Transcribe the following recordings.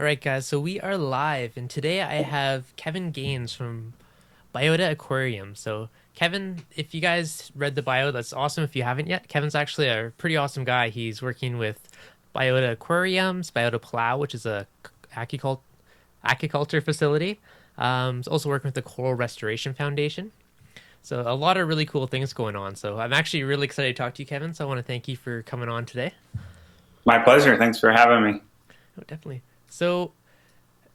All right, guys, so we are live, and today I have Kevin Gaines from Biota Aquarium. So, Kevin, if you guys read the bio, that's awesome. If you haven't yet, Kevin's actually a pretty awesome guy. He's working with Biota Aquariums, Biota Palau, which is a aquacult aquaculture facility. He's also working with the Coral Restoration Foundation. So, a lot of really cool things going on. So, I'm actually really excited to talk to you, Kevin. So, I want to thank you for coming on today. My pleasure. Thanks for having me. Oh, definitely. So,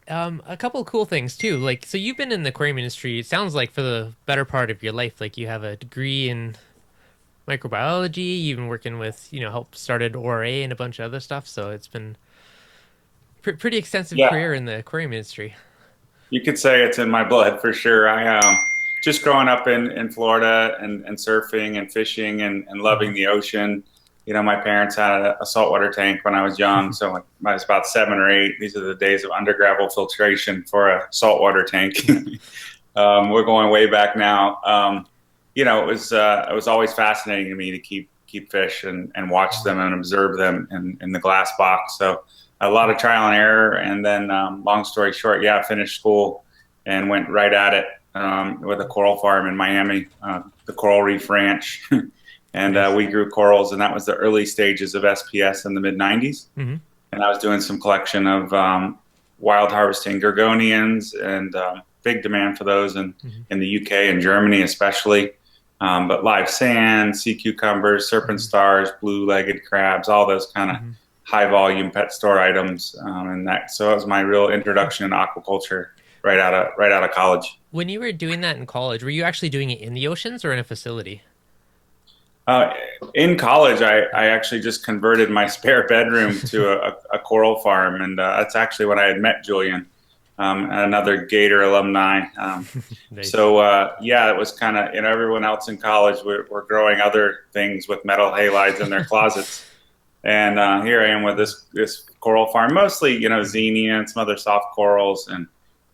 a couple of cool things too. Like, so you've been in the aquarium industry, it sounds like for the better part of your life. Like you have a degree in microbiology, you've been working with, help started ORA and a bunch of other stuff. So it's been pretty extensive Yeah, career in the aquarium industry. you could say it's in my blood for sure. I just growing up in Florida and surfing and fishing and Hmm. loving the ocean. My parents had a saltwater tank when I was young, so when I was about 7 or 8. These are the days of undergravel filtration for a saltwater tank. Yeah. We're going way back now. It was always fascinating to me to keep fish and watch Mhm. them and observe them in the glass box. So a lot of trial and error, and then long story short, yeah, I finished school and went right at it with a coral farm in Miami, the Coral Reef Ranch, and Nice. we grew corals, and that was the early stages of SPS in the mid '90s. Hmm. And I was doing some collection of wild harvesting gorgonians and big demand for those Hmm. in the UK and Germany especially. But live sand, sea cucumbers, serpent Hmm. stars, blue-legged crabs, all those kind of Hmm. high volume pet store items, and that so that was my real introduction in aquaculture right out of college. When you were doing that in college, were you actually doing it in the oceans or in a facility? Uh, in college, I actually just converted my spare bedroom to a coral farm, and that's actually when I had met Julian, another Gator alumni. Nice. So it was kind of everyone else in college were growing other things with metal halides in their closets, and here I am with this coral farm, mostly Hmm. xenia and some other soft corals, and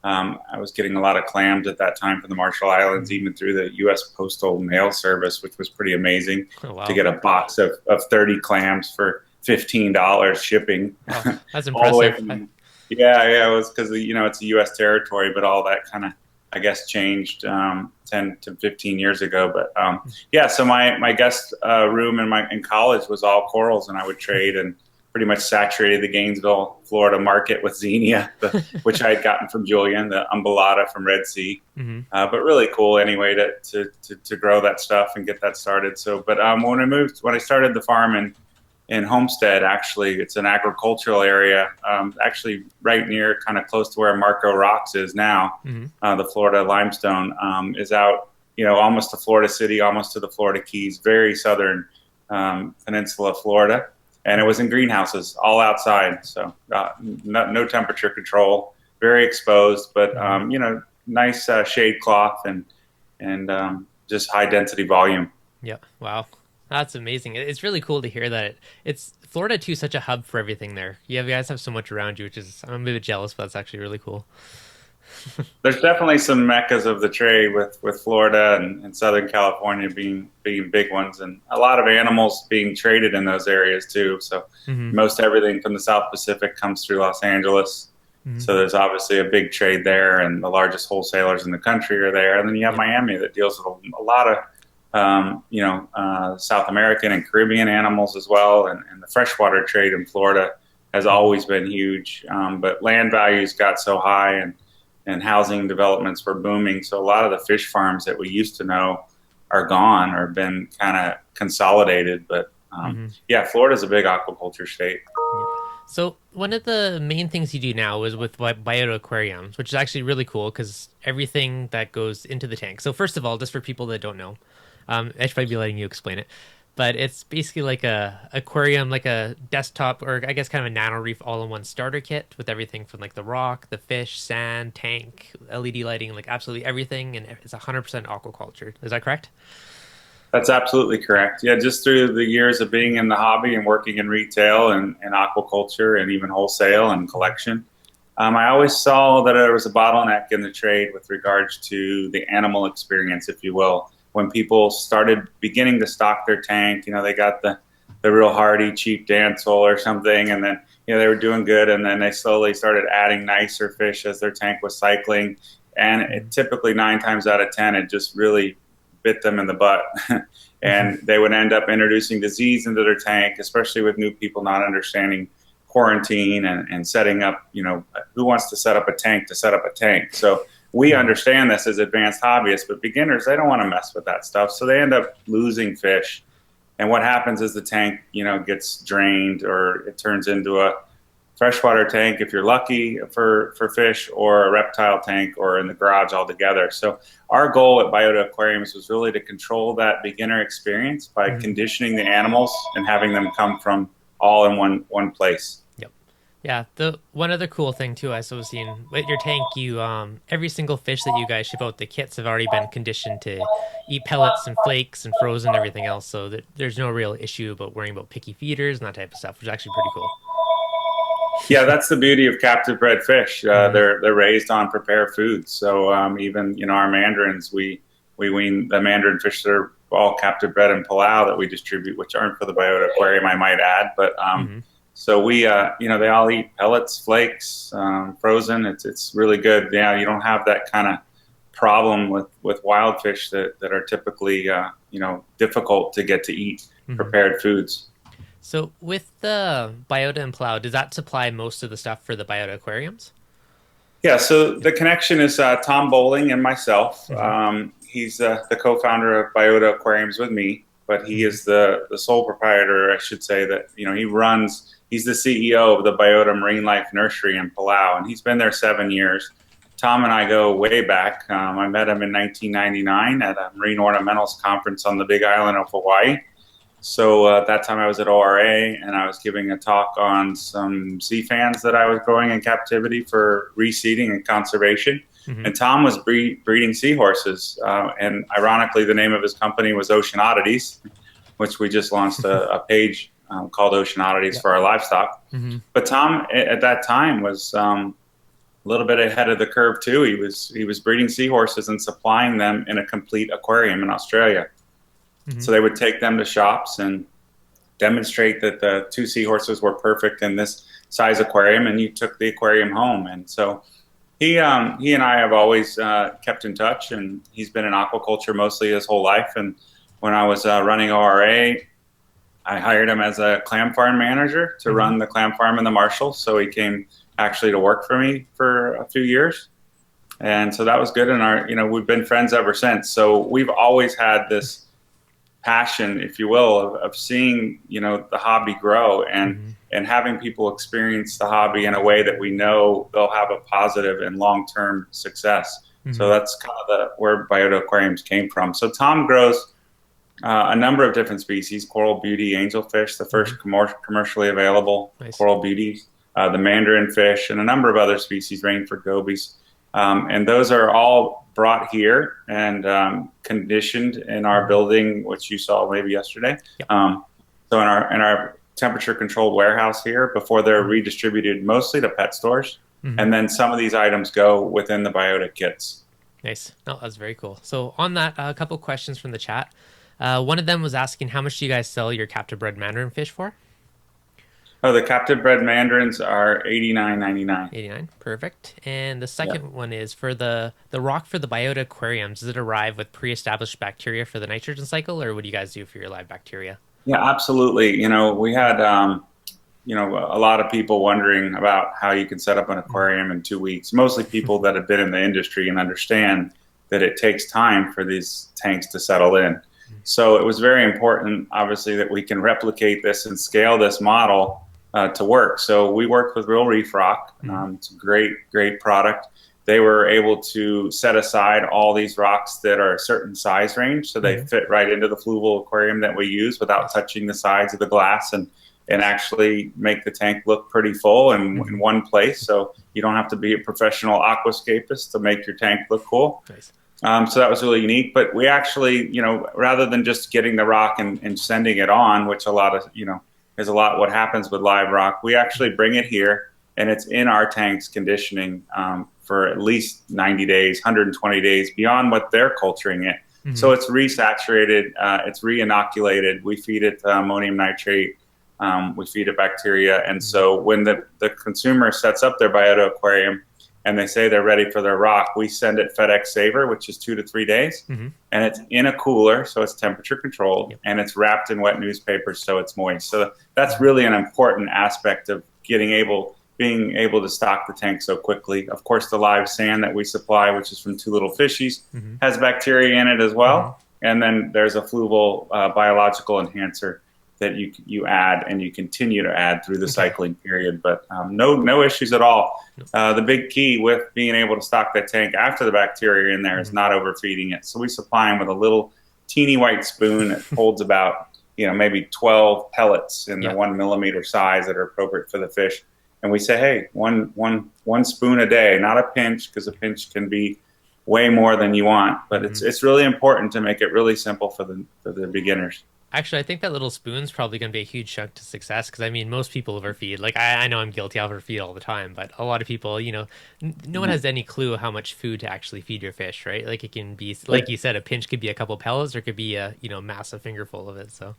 I was getting a lot of clams at that time from the Marshall Islands, Hmm. even through the U.S. Postal Mail Service, which was pretty amazing Oh, to wow. get a box of 30 clams for $15 shipping, Wow. That's all the way impressive. from. Yeah, it was because it's a U.S. territory, but all that kind of I guess changed 10 to 15 years ago. But yeah, so my guest room in college was all corals, and I would trade and pretty much saturated the Gainesville, Florida market with xenia, which I had gotten from Julian, the umbellata from Red Sea. Hmm. But really cool anyway to grow that stuff and get that started. So, but when I started the farm in Homestead, actually, it's an agricultural area, actually right near, kind of close to where Marco Rocks is now. Hmm. The Florida limestone is out, almost to Florida City, almost to the Florida Keys, very southern peninsula, Florida. And it was in greenhouses, all outside, so no temperature control, very exposed, but Hmm. nice shade cloth and just high density volume. Yeah. Wow. That's amazing. It's really cool to hear that it's Florida too, such a hub for everything there. You guys have so much around you, which is I'm a bit jealous, but that's actually really cool. There's definitely some meccas of the trade with Florida and Southern California being big ones, and a lot of animals being traded in those areas too. So Hmm. most everything from the South Pacific comes through Los Angeles. Hmm. So there's obviously a big trade there, and the largest wholesalers in the country are there. And then you have Yep. Miami that deals with a lot of South American and Caribbean animals as well, and the freshwater trade in Florida has Hmm. always been huge. But land values got so high, and housing developments were booming. So a lot of the fish farms that we used to know are gone or been kind of consolidated. But Hmm. yeah, Florida's a big aquaculture state. Yep. So one of the main things you do now is with Biota Aquariums, which is actually really cool because everything that goes into the tank. So first of all, just for people that don't know, I should probably be letting you explain it, but it's basically like a aquarium, like a desktop, or I guess kind of a nano reef all-in-one starter kit with everything from like the rock, the fish, sand, tank, LED lighting, like absolutely everything, and it's 100% aquaculture. Is that correct? That's absolutely correct. Yeah, just through the years of being in the hobby and working in retail and aquaculture and even wholesale and Mhm. collection, I always saw that there was a bottleneck in the trade with regards to the animal experience, if you will. When people started beginning to stock their tank, they got the real hardy, cheap Dancel or something, and then you know, they were doing good, and then they slowly started adding nicer fish as their tank was cycling. And it typically 9 times out of 10, it just really bit them in the butt. And they would end up introducing disease into their tank, especially with new people not understanding quarantine and setting up, you know, who wants to set up a tank to set up a tank. So we understand this as advanced hobbyists, but beginners, they don't want to mess with that stuff. So they end up losing fish. And what happens is the tank, you know, gets drained, or it turns into a freshwater tank if you're lucky for fish, or a reptile tank, or in the garage altogether. So our goal at Biota Aquariums was really to control that beginner experience by conditioning the animals and having them come from all in one place. Yep. Yeah. The one other cool thing too, I was seeing with your tank, you every single fish that you guys ship out, the kits have already been conditioned to eat pellets and flakes and frozen and everything else. So that there's no real issue about worrying about picky feeders and that type of stuff, which is actually pretty cool. Yeah, that's the beauty of captive bred fish. They're raised on prepared foods. So even, you know, our mandarins, we wean the mandarin fish that are all captive bred in Palau that we distribute, which aren't for the Biota Aquarium, I might add. But so we, you know, they all eat pellets, flakes, frozen. It's really good. Yeah, you don't have that kind of problem with wild fish that are typically, you know, difficult to get to eat prepared foods. So with the Biota and Palau, does that supply most of the stuff for the Biota Aquariums? Yeah, so the connection is Tom Bowling and myself. He's the co-founder of Biota Aquariums with me, but he is the sole proprietor, I should say, that, you know, he's the CEO of the Biota Marine Life Nursery in Palau, and he's been there 7 years. Tom and I go way back. I met him in 1999 at a marine ornamentals conference on the Big Island of Hawaii. So at that time I was at ORA, and I was giving a talk on some sea fans that I was growing in captivity for reseeding and conservation. And Tom was breeding seahorses. And ironically, the name of his company was Ocean Oddities, which we just launched a page called Ocean Oddities for our livestock. But Tom at that time was a little bit ahead of the curve too. He was breeding seahorses and supplying them in a complete aquarium in Australia. So they would take them to shops and demonstrate that the 2 seahorses were perfect in this size aquarium, and you took the aquarium home. And so he and I have always kept in touch, and he's been in aquaculture mostly his whole life. And when I was running ORA, I hired him as a clam farm manager to run the clam farm in the Marshalls. So he came actually to work for me for a few years. And so that was good. And you know, we've been friends ever since. So we've always had this passion, if you will, of seeing, you know, the hobby grow and having people experience the hobby in a way that we know they'll have a positive and long-term success. So that's kind of where Biota Aquariums came from. So Tom grows a number of different species: coral beauty angelfish, the first commercially available coral beauties, the mandarin fish, and a number of other species, rainford gobies. And those are all brought here and conditioned in our building, which you saw maybe yesterday. So in our temperature controlled warehouse here before they're redistributed mostly to pet stores. And then some of these items go within the Biota kits. Nice. No, that's very cool. So on that, a couple questions from the chat. One of them was asking, how much do you guys sell your captive bred mandarin fish for? Oh, the captive bred mandarins are $89.99. 89, perfect. And the second one is for the rock for the Biota Aquariums. Does it arrive with pre-established bacteria for the nitrogen cycle, or what do you guys do for your live bacteria? Yeah, absolutely. You know, we had you know, a lot of people wondering about how you can set up an aquarium in 2 weeks. Mostly people that have been in the industry and understand that it takes time for these tanks to settle in. So it was very important, obviously, that we can replicate this and scale this model to work. So we worked with Real Reef Rock. It's a great product. They were able to set aside all these rocks that are a certain size range, so they fit right into the fluval aquarium that we use without touching the sides of the glass, and actually make the tank look pretty full in one place. So you don't have to be a professional aquascapist to make your tank look cool. Nice. So that was really unique. But we actually, you know, rather than just getting the rock and sending it on, which a lot of, you know, is a lot what happens with live rock, we actually bring it here, and it's in our tanks conditioning for at least 90 days, 120 days beyond what they're culturing it. So it's resaturated, it's re-inoculated. We feed it ammonium nitrate We feed it bacteria. And so when the consumer sets up their Biota aquarium and they say they're ready for their rock, we send it FedEx Saver, which is 2 to 3 days. And it's in a cooler, so it's temperature controlled, and it's wrapped in wet newspaper, so it's moist. So that's really an important aspect of being able to stock the tank so quickly. Of course, the live sand that we supply, which is from 2 little fishies, has bacteria in it as well. And then there's a fluval biological enhancer that you add and you continue to add through the cycling period, but no issues at all. The big key with being able to stock that tank after the bacteria in there is not overfeeding it. So we supply them with a little teeny white spoon that holds about maybe 12 pellets in the 1 millimeter size that are appropriate for the fish. And we say, hey, one spoon a day, not a pinch, because a pinch can be way more than you want. But it's really important to make it really simple for the beginners. Actually, I think that little spoon's probably going to be a huge chunk to success, because I mean, most people overfeed. Like I know I'm guilty, I overfeed all the time, but a lot of people, no one has any clue how much food to actually feed your fish, right? Like it can be, like you said, a pinch could be a couple pellets, or it could be a massive fingerful of it. So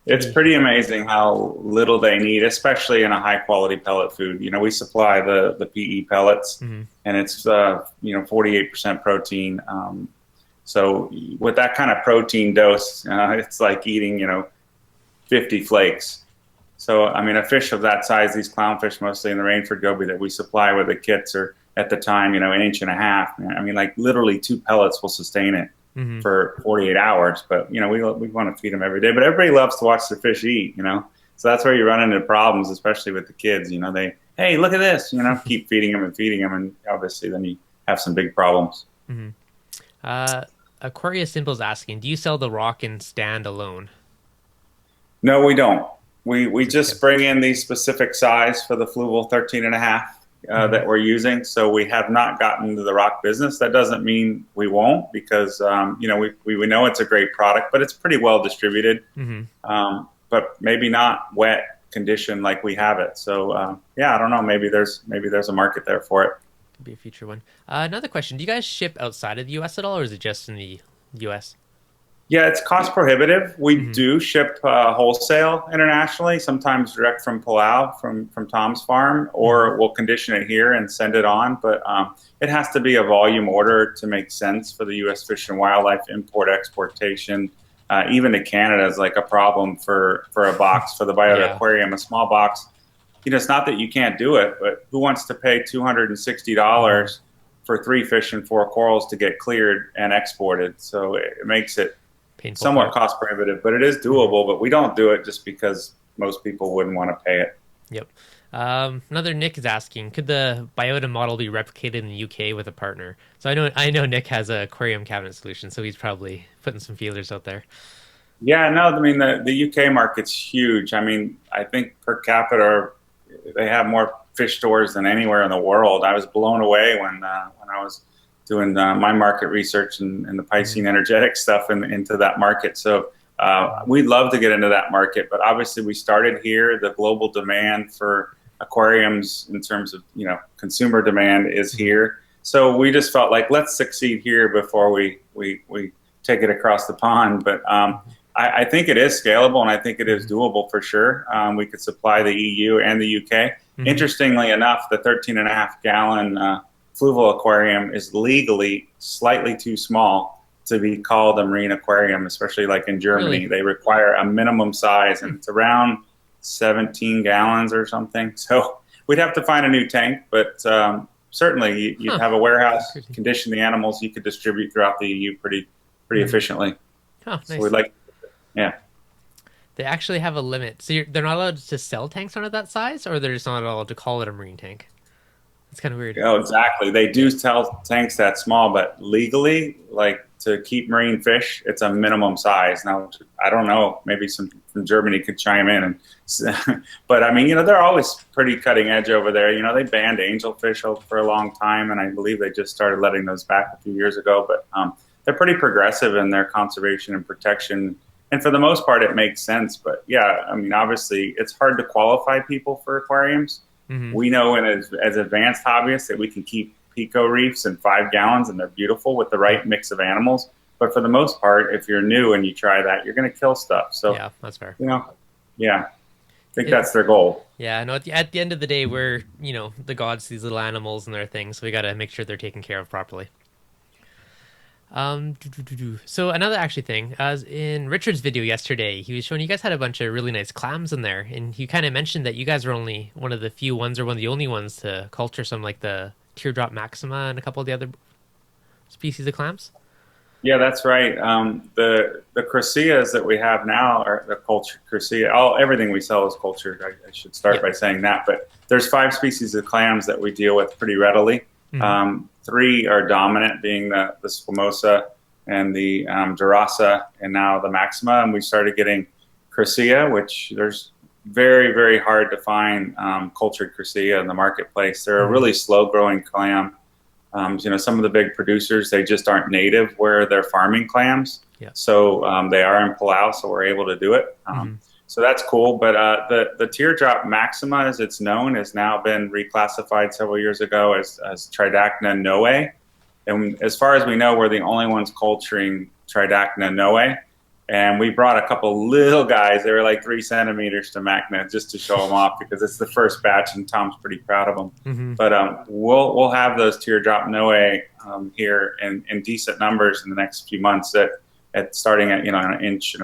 it's pretty amazing how little they need, especially in a high quality pellet food. We supply the PE pellets, and it's 48% protein. So with that kind of protein dose, it's like eating, 50 flakes. So, I mean, a fish of that size, these clownfish, mostly in the Rainford goby that we supply with the kits, are at the time, an inch and a half. I mean, like literally 2 pellets will sustain it for 48 hours. But, we want to feed them every day. But everybody loves to watch the fish eat, So that's where you run into problems, especially with the kids. They, hey, look at this, keep feeding them. And obviously then you have some big problems. Aquarius Simple is asking, do you sell the rock and stand alone? No, we don't. We just bring in the specific size for the fluval 13.5 that we're using. So we have not gotten into the rock business. That doesn't mean we won't, because we know it's a great product, but it's pretty well distributed. But maybe not wet condition like we have it. So I don't know. Maybe there's a market there for it. Be a future one. Another question: do you guys ship outside of the U.S. at all, or is it just in the U.S.? Yeah, it's cost prohibitive. We do ship wholesale internationally, sometimes direct from Palau, from Tom's farm, or we'll condition it here and send it on. But it has to be a volume order to make sense for the U.S. Fish and Wildlife import exportation. Even to Canada is like a problem for a box for the Biota Aquarium, a small box. It's not that you can't do it, but who wants to pay $260 for 3 fish and 4 corals to get cleared and exported? So it makes it somewhat cost prohibitive, but it is doable. But we don't do it just because most people wouldn't want to pay it. Yep. Another Nick is asking, could the Biota model be replicated in the UK with a partner? So I know Nick has an aquarium cabinet solution, so he's probably putting some feelers out there. Yeah, no, I mean, the UK market's huge. I mean, I think per capita, they have more fish stores than anywhere in the world. I was blown away when I was doing my market research and the Piscean energetic stuff into that market. So we'd love to get into that market, but obviously we started here. The global demand for aquariums in terms of consumer demand is here. So we just felt like let's succeed here before we take it across the pond. But I think it is scalable, and I think it is doable for sure. We could supply the EU and the UK. Interestingly enough, the 13.5 gallon fluval aquarium is legally slightly too small to be called a marine aquarium, especially like in Germany. Really? They require a minimum size, and it's around 17 gallons or something. So we'd have to find a new tank, but certainly you'd have a warehouse, condition the animals, you could distribute throughout the EU pretty efficiently. Oh, nice. So we'd like, yeah. They actually have a limit. So they're not allowed to sell tanks under that size, or they're just not allowed to call it a marine tank? It's kind of weird. Oh, exactly. They do sell tanks that small, but legally, like to keep marine fish, it's a minimum size. Now, I don't know. Maybe some from Germany could chime in. But I mean, they're always pretty cutting edge over there. They banned angelfish for a long time, and I believe they just started letting those back a few years ago. But they're pretty progressive in their conservation and protection. And for the most part, it makes sense. But yeah, I mean, obviously, it's hard to qualify people for aquariums. We know as advanced hobbyists that we can keep pico reefs in 5 gallons, and they're beautiful with the right mix of animals. But for the most part, if you're new and you try that, you're going to kill stuff. So yeah, that's fair. Yeah. think that's their goal. Yeah, no, at the end of the day, we're, the gods, to these little animals and their things, so we got to make sure they're taken care of properly. So another actually thing, as in Richard's video yesterday, he was showing you guys had a bunch of really nice clams in there, and he kind of mentioned that you guys are only one of the few ones or one of the only ones to culture some like the teardrop maxima and a couple of the other species of clams. Yeah, that's right. The crucias that we have now are the cultured crusea. All everything we sell is cultured. I should start by saying that. But there's 5 species of clams that we deal with pretty readily. 3 are dominant, being the squamosa and the Wrasses, and now the maxima. And we started getting crusea, which there's very, very hard to find cultured crusea in the marketplace. They're a really slow-growing clam. Some of the big producers, they just aren't native where they're farming clams. Yeah. So they are in Palau, so we're able to do it. So that's cool. But the teardrop maxima, as it's known, has now been reclassified several years ago as Tridacna noe. And as far as we know, we're the only ones culturing Tridacna noe. And we brought a couple little guys. They were like 3 centimeters to Magna just to show them off because it's the first batch, and Tom's pretty proud of them. But we'll have those teardrop noe here in decent numbers in the next few months. At starting at 1.25 inches.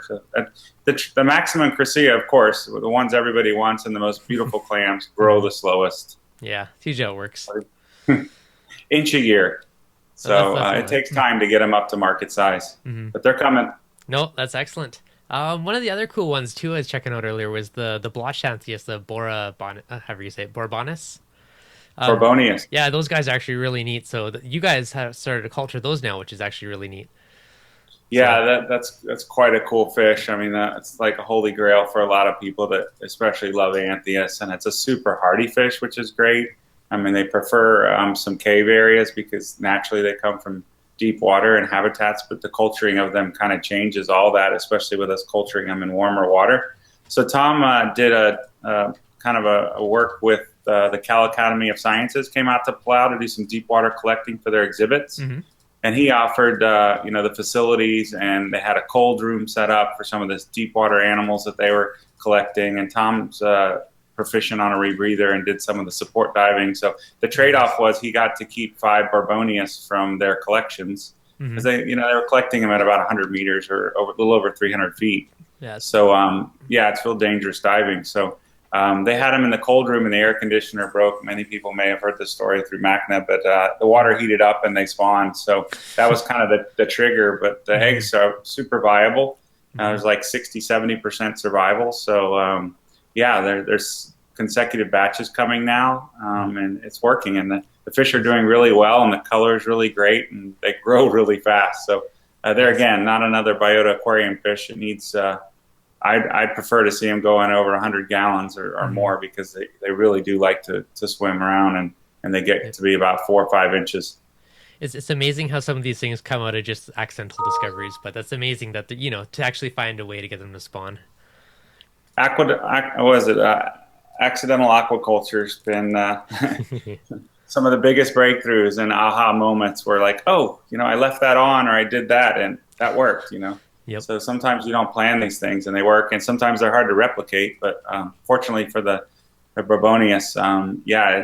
So the maximum crusea, of course, the ones everybody wants and the most beautiful clams, grow the slowest. Yeah, it's usually how it works. Inch a year. So it takes time to get them up to market size, but they're coming. No, that's excellent. One of the other cool ones too I was checking out earlier was the Blotchanthius, the however you say it, Bourbonus. Borbonius. Yeah, those guys are actually really neat. So you guys have started to culture those now, which is actually really neat. Yeah, that's quite a cool fish. I mean, it's like a holy grail for a lot of people that especially love Anthias, and it's a super hardy fish, which is great. I mean, they prefer some cave areas because naturally they come from deep water and habitats, but the culturing of them kind of changes all that, especially with us culturing them in warmer water. So Tom did a kind of a work with the Cal Academy of Sciences, came out to Palau to do some deep water collecting for their exhibits. And he offered, the facilities, and they had a cold room set up for some of this deep water animals that they were collecting. And Tom's proficient on a rebreather and did some of the support diving. So the trade-off was he got to keep 5 Bourbonius from their collections because they were collecting them at about 100 meters or a little over 300 feet. Yeah. So it's real dangerous diving. So they had them in the cold room and the air conditioner broke. Many people may have heard this story through Magna, but the water heated up and they spawned. So that was kind of the trigger. But the eggs are super viable. There's like 60-70% survival. So there's consecutive batches coming now, and it's working. And the fish are doing really well, and the color is really great, and they grow really fast. So there again, not another Biota aquarium fish. It needs. I'd prefer to see them going over 100 gallons or more because they really do like to swim around, and they get to be about 4 or 5 inches. It's amazing how some of these things come out of just accidental discoveries, but that's amazing that to actually find a way to get them to spawn. Accidental aquaculture's been some of the biggest breakthroughs and aha moments where like, I left that on or I did that and that worked, Yep. So sometimes you don't plan these things and they work, and sometimes they're hard to replicate. But fortunately for the Bourbonius,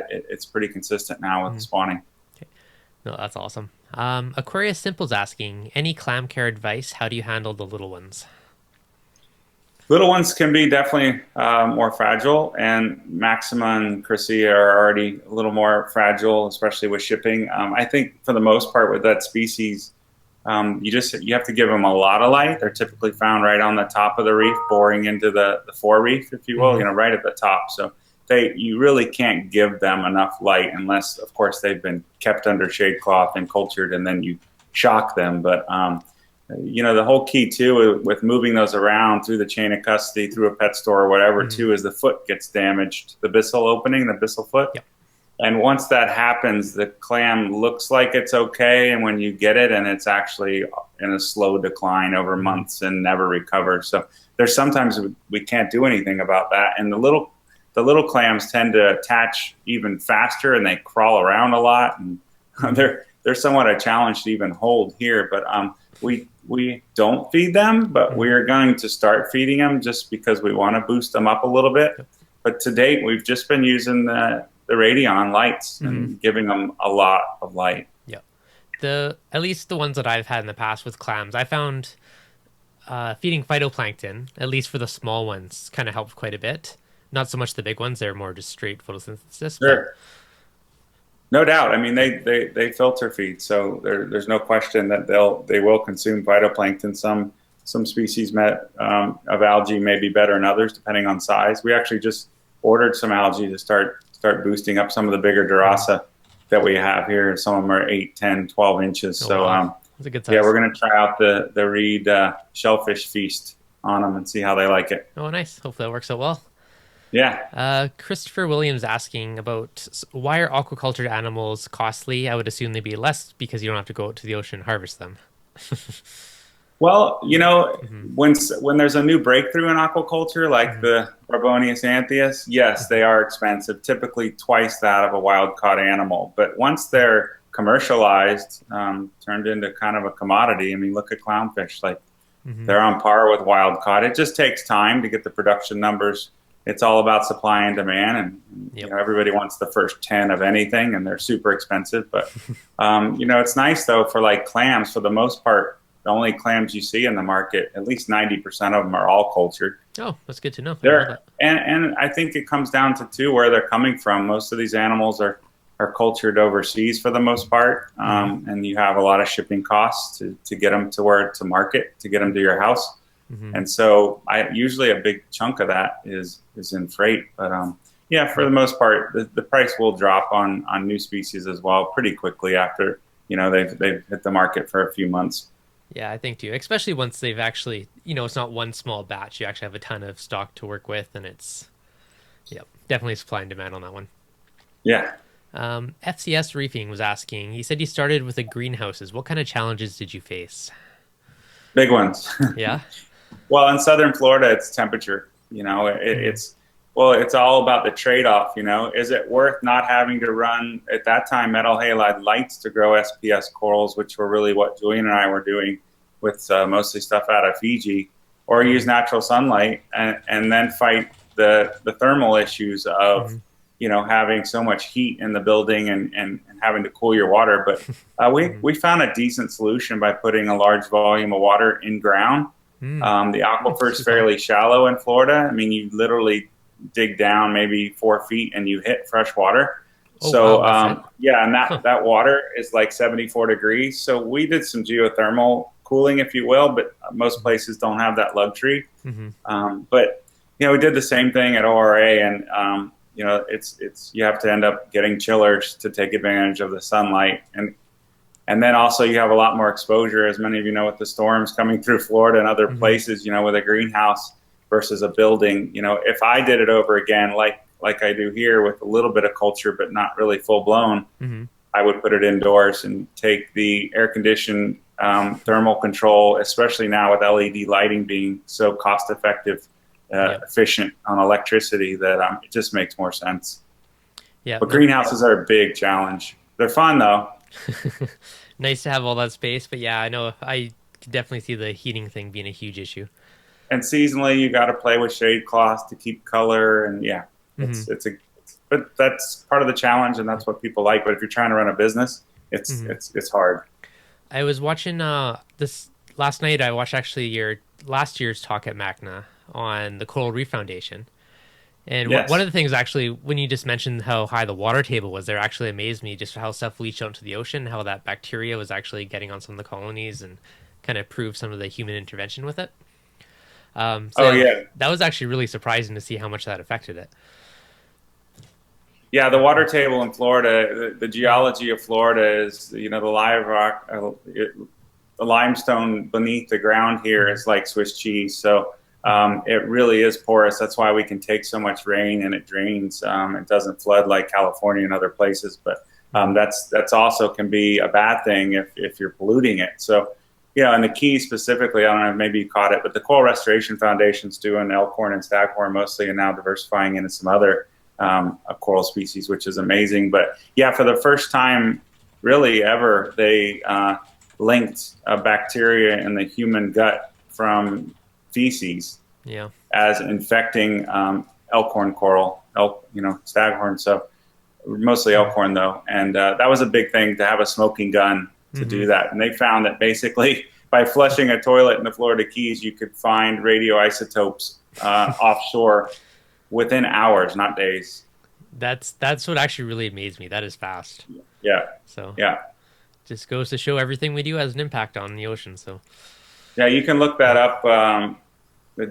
it's pretty consistent now with spawning. Okay. No, that's awesome. Aquarius Simple's asking, any clam care advice? How do you handle the little ones? Little ones can be definitely more fragile, and Maxima and Cressida are already a little more fragile, especially with shipping. I think for the most part with that species, you have to give them a lot of light. They're typically found right on the top of the reef, boring into the fore reef, if you will, right at the top. So you really can't give them enough light unless, of course, they've been kept under shade cloth and cultured, and then you shock them. But the whole key too with moving those around through the chain of custody, through a pet store or whatever, too, is the foot gets damaged, the byssal opening, the byssal foot. Yep. And once that happens, the clam looks like it's okay, and when you get it, and it's actually in a slow decline over months and never recovers. So there's sometimes we can't do anything about that. And the little clams tend to attach even faster, and they crawl around a lot, and they're somewhat a challenge to even hold here. But we we don't feed them, but we are going to start feeding them just because we want to boost them up a little bit. But to date, we've just been using the Radion lights and giving them a lot of light. Yeah. At least the ones that I've had in the past with clams, I found feeding phytoplankton, at least for the small ones, kind of helped quite a bit. Not so much the big ones; they're more just straight photosynthesis. Sure. No doubt. I mean, they filter feed, so there's no question that they will consume phytoplankton. Some species of algae may be better than others, depending on size. We actually just ordered some algae to start boosting up some of the bigger Wrasses that we have here. Some of them are 8, 10, 12 inches. Oh, so wow. That's a good size. yeah, we're going to try out the reed shellfish feast on them and see how they like it. Oh, nice. Hopefully that works out well. Yeah. Christopher Williams asking about why are aquaculture animals costly? I would assume they'd be less because you don't have to go out to the ocean and harvest them. Well, when there's a new breakthrough in aquaculture, like the Barbonius anthias, yes, they are expensive, typically twice that of a wild-caught animal. But once they're commercialized, turned into kind of a commodity, I mean, look at clownfish. Like, they're on par with wild-caught. It just takes time to get the production numbers. It's all about supply and demand, and everybody wants the first 10 of anything, and they're super expensive. But, it's nice, though, for like clams, for the most part, the only clams you see in the market, at least 90% of them are all cultured. Oh, that's good to know. And I think it comes down to, too, where they're coming from. Most of these animals are cultured overseas for the most part, and you have a lot of shipping costs to get them to market, to get them to your house. And so usually a big chunk of that is in freight. But for the most part, the price will drop on new species as well pretty quickly after they've hit the market for a few months. Yeah, I think too, especially once they've actually, it's not one small batch. You actually have a ton of stock to work with, and it's definitely supply and demand on that one. Yeah. FCS Reefing was asking, he said you started with the greenhouses. What kind of challenges did you face? Big ones. Yeah. Well, in southern Florida, it's temperature. It's all about the trade-off. Is it worth not having to run at that time metal halide lights to grow SPS corals, which were really what Julian and I were doing with mostly stuff out of Fiji, or use natural sunlight and then fight the thermal issues of having so much heat in the building and having to cool your water. But we found a decent solution by putting a large volume of water in ground. The aquifer is fairly shallow in Florida. I mean, you literally dig down maybe 4 feet and you hit fresh water. And that water is like 74 degrees. So we did some geothermal cooling, if you will, but most places don't have that luxury. But we did the same thing at ORA, and it's you have to end up getting chillers to take advantage of the sunlight, and then also you have a lot more exposure, as many of you know, with the storms coming through Florida and other places, with a greenhouse versus a building. If I did it over again, like I do here with a little bit of culture, but not really full blown, I would put it indoors and take the air conditioned thermal control, especially now with LED lighting being so cost effective, efficient on electricity, that it just makes more sense. Yeah. But greenhouses are a big challenge. They're fun though. Nice to have all that space, but yeah, I know I could definitely see the heating thing being a huge issue. And seasonally, you got to play with shade cloths to keep color, and but that's part of the challenge, and that's what people like. But if you're trying to run a business, it's hard. I was watching this last night. I watched actually last year's talk at MACNA on the Coral Reef Foundation. And one of the things, actually, when you just mentioned how high the water table was, there actually amazed me just how stuff leached out into the ocean, how that bacteria was actually getting on some of the colonies, and kind of proved some of the human intervention with it. That was actually really surprising to see how much that affected it. Yeah, the water table in Florida, the geology of Florida is, the live rock, the limestone beneath the ground here is like Swiss cheese. So it really is porous. That's why we can take so much rain and it drains. It doesn't flood like California and other places, but that's also can be a bad thing if you're polluting it. So, and the key specifically, I don't know, maybe you caught it, but the Coral Restoration Foundation's doing elkhorn and staghorn mostly, and now diversifying into some other coral species, which is amazing. But yeah, for the first time really ever, they linked bacteria in the human gut from feces Yeah. as infecting elkhorn coral, staghorn. So mostly elkhorn though, and that was a big thing to have a smoking gun to do that. And they found that basically by flushing a toilet in the Florida Keys, you could find radioisotopes offshore within hours, not days. That's what actually really amazed me. That is fast. Yeah, So yeah, just goes to show everything we do has an impact on the ocean. So yeah. You can look that up.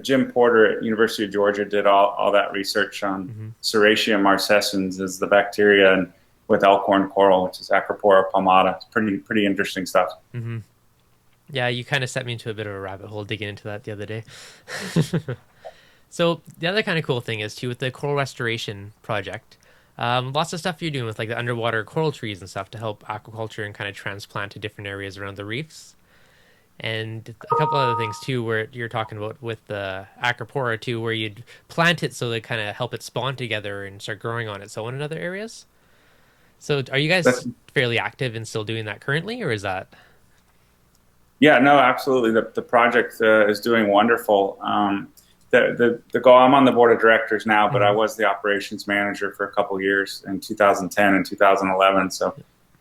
Jim Porter at University of Georgia did all that research on Serratia marcescens is the bacteria and with elkhorn coral, which is Acropora palmata. It's pretty interesting stuff. yeah, you kind of set me into a bit of a rabbit hole digging into that the other day. So the other kind of cool thing is too with the coral restoration project, lots of stuff you're doing with like the underwater coral trees and stuff to help aquaculture and kind of transplant to different areas around the reefs. And a couple other things too, where you're talking about with the Acropora too, where you'd plant it so they kind of help it spawn together and start growing on its own in other areas. So are you guys fairly active in still doing that currently, or is that? Yeah, no, absolutely. The project is doing wonderful. The goal, I'm on the board of directors now, but I was the operations manager for a couple years in 2010 and 2011. So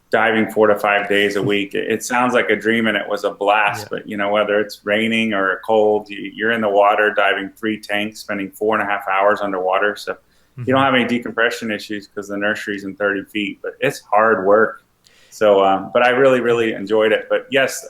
diving 4 to 5 days a week, it sounds like a dream and it was a blast, but whether it's raining or cold, you're in the water diving 3 tanks, spending 4.5 hours underwater. So you don't have any decompression issues because the nursery's in 30 feet, but it's hard work. So, but I really enjoyed it. But yes,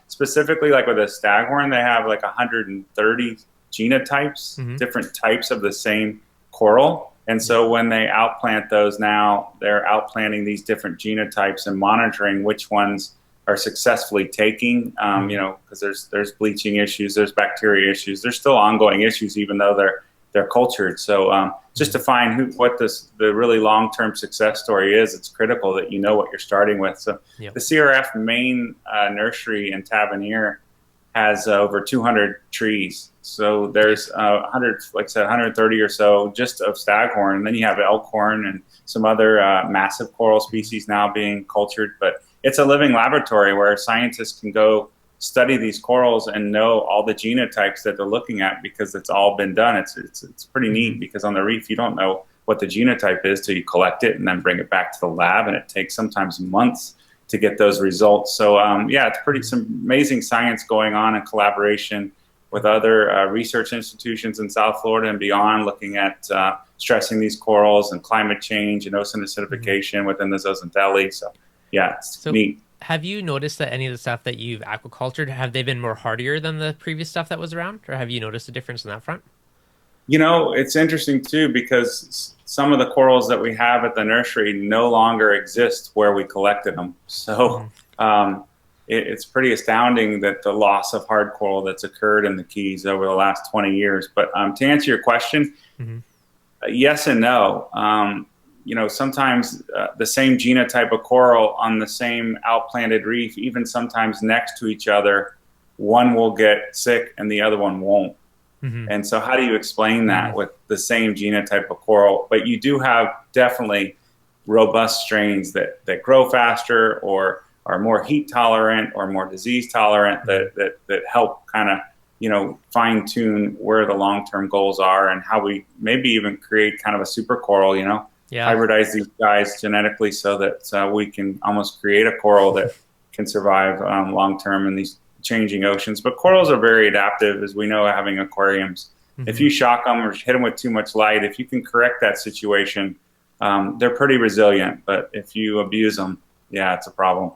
specifically like with a staghorn, they have like 130 genotypes, different types of the same coral. And so when they outplant those now, they're outplanting these different genotypes and monitoring which ones are successfully taking, because there's bleaching issues, there's bacteria issues, there's still ongoing issues even though they're cultured. So just to find what the really long-term success story is, it's critical that you know what you're starting with. So the CRF main nursery in Tavernier has over 200 trees. So there's 100, like I said, 130 or so just of staghorn. And then you have elkhorn and some other massive coral species now being cultured. But it's a living laboratory where scientists can go study these corals and know all the genotypes that they're looking at because it's all been done. It's pretty neat because on the reef, you don't know what the genotype is till you collect it and then bring it back to the lab. And it takes sometimes months to get those results. So yeah, it's some amazing science going on in collaboration with other research institutions in South Florida and beyond, looking at stressing these corals and climate change and ocean acidification within the zooxanthellae. So yeah, it's neat. Have you noticed that any of the stuff that you've aquacultured, have they been more hardier than the previous stuff that was around? Or have you noticed a difference in that front? It's interesting too, because some of the corals that we have at the nursery no longer exist where we collected them. So it's pretty astounding that the loss of hard coral that's occurred in the Keys over the last 20 years. But to answer your question, yes and no. Sometimes the same genotype of coral on the same outplanted reef, even sometimes next to each other, one will get sick and the other one won't. And so how do you explain that with the same genotype of coral? But you do have definitely robust strains that grow faster or are more heat tolerant or more disease tolerant that help kind of, fine tune where the long-term goals are and how we maybe even create kind of a super coral, hybridize these guys genetically so that we can almost create a coral that can survive long-term in these changing oceans. But corals are very adaptive, as we know, having aquariums. If you shock them or hit them with too much light, if you can correct that situation, they're pretty resilient. But if you abuse them, yeah, it's a problem.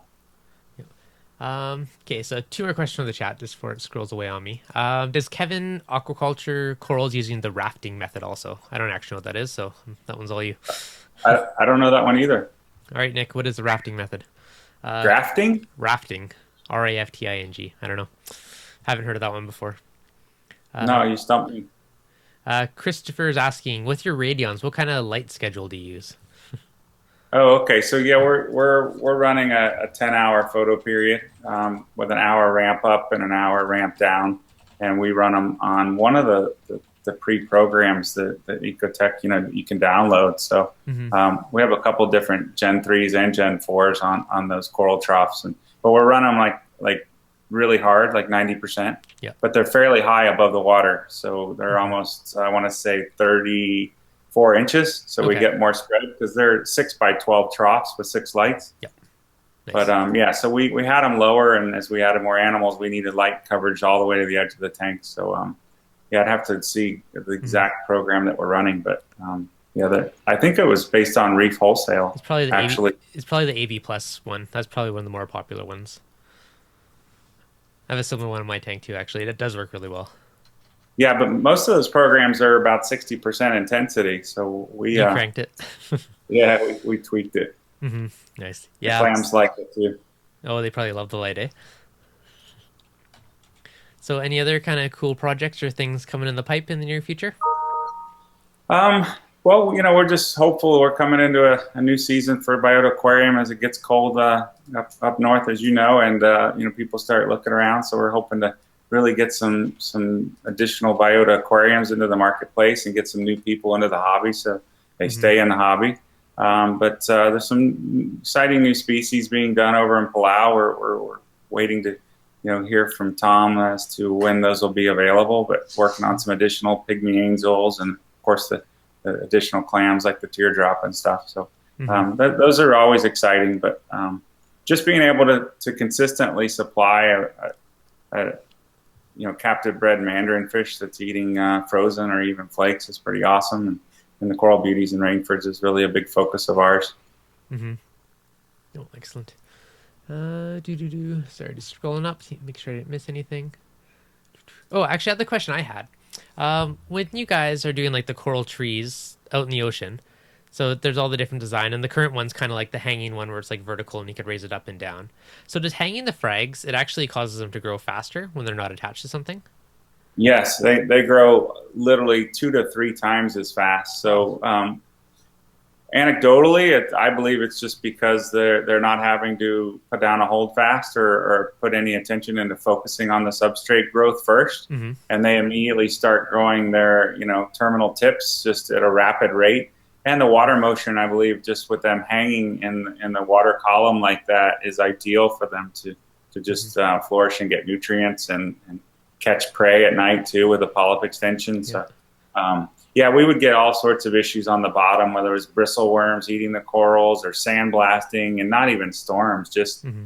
Okay, so 2 more questions from the chat just before it scrolls away on me. Does Kevin aquaculture corals using the rafting method also? I don't actually know what that is, so that one's all you. I don't know that one either. All right, Nick, what is the rafting method? Drafting? Rafting. Rafting. I don't know. Haven't heard of that one before. No, you stumped me. Christopher's asking, with your radions, what kind of light schedule do you use? Oh, okay. So yeah, we're running a 10-hour photo period with an hour ramp up and an hour ramp down, and we run them on one of the pre-programs that Ecotech you can download. So we have a couple different Gen 3s and Gen 4s on those coral troughs, but we're running them like like really hard, like 90%, Yeah. but they're fairly high above the water. So they're Hmm. almost, I want to say 34 inches. So we Okay. get more spread because they're 6 by 12 troughs with 6 lights. Yep. But Nice. yeah, so we had them lower, and as we added more animals, we needed light coverage all the way to the edge of the tank. So yeah, I'd have to see the Hmm. exact program that we're running, but yeah, I think it was based on Reef It's Wholesale, probably the AV. actually. It's probably the AV plus one. That's probably one of the more popular ones. I have a similar one in my tank too. Actually, that does work really well. Yeah, but most of those programs are about 60% intensity. So You cranked it. yeah, we tweaked it. Hmm. Nice. The Yeah. clams like it too. Oh, they probably love the light, eh? So, any other kind of cool projects or things coming in the pipe in the near future? Um, well, we're just hopeful. We're coming into a new season for Biota Aquarium as it gets cold up north, as you know, and people start looking around. So we're hoping to really get some additional Biota Aquariums into the marketplace and get some new people into the hobby, so they Hmm. stay in the hobby. But there's some exciting new species being done over in Palau. We're waiting to hear from Tom as to when those will be available. But working on some additional pygmy angels and of course the additional clams like the teardrop and stuff. So Hmm. those are always exciting. But just being able to consistently supply a captive bred mandarin fish that's eating frozen or even flakes is pretty awesome. And the coral beauties and rainfords is really a big focus of ours. Hmm. Oh, excellent. Sorry, just scrolling up, make sure I didn't miss anything. Oh, actually, the question I had. When you guys are doing like the coral trees out in the ocean, so there's all the different design, and the current one's kind of like the hanging one where it's like vertical and you could raise it up and down. So does hanging the frags, it actually causes them to grow faster when they're not attached to something? Yes, they grow literally 2 to 3 times as fast. Wow. So anecdotally, I believe it's just because they're not having to put down a hold fast or put any attention into focusing on the substrate growth first, Mm-hmm. and they immediately start growing their terminal tips just at a rapid rate. And the water motion, I believe, just with them hanging in the water column like that, is ideal for them to Mm-hmm. just flourish and get nutrients and catch prey at night too with a polyp extension. Yeah. So yeah, we would get all sorts of issues on the bottom, whether it was bristle worms eating the corals or sandblasting, and not even storms, just Mm-hmm.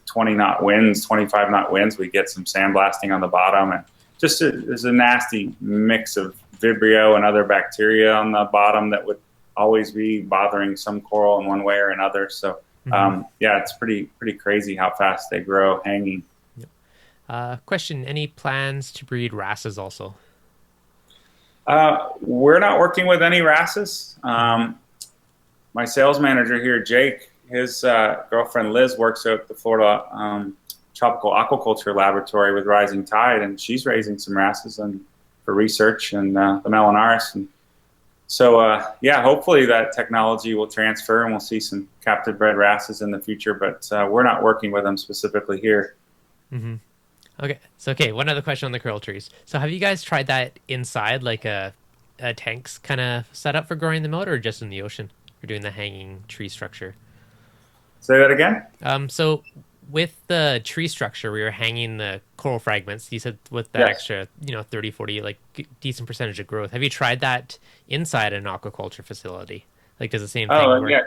20 knot winds, 25 knot winds, we get some sandblasting on the bottom, and just there's a nasty mix of Vibrio and other bacteria on the bottom that would always be bothering some coral in one way or another. So Mm-hmm. yeah, it's pretty crazy how fast they grow hanging. Yep. Question: any plans to breed Wrasses also? We're not working with any Wrasses. Mm-hmm. My sales manager here, Jake, his girlfriend Liz works at the Florida Tropical Aquaculture Laboratory with Rising Tide, and she's raising some Wrasses for research and the Melanaris. And so, yeah, hopefully that technology will transfer and we'll see some captive bred Wrasses in the future, but we're not working with them specifically here. Mm-hmm. Okay. So, okay, one other question on the coral trees. So, have you guys tried that inside, like a tank's kind of setup for growing them out, or just in the ocean? You're doing the hanging tree structure. Say that again? So with the tree structure where you're hanging the coral fragments, you said with that Yes. extra, 30, 40, like decent percentage of growth. Have you tried that inside an aquaculture facility? Like, does the same thing Oh, work? yeah.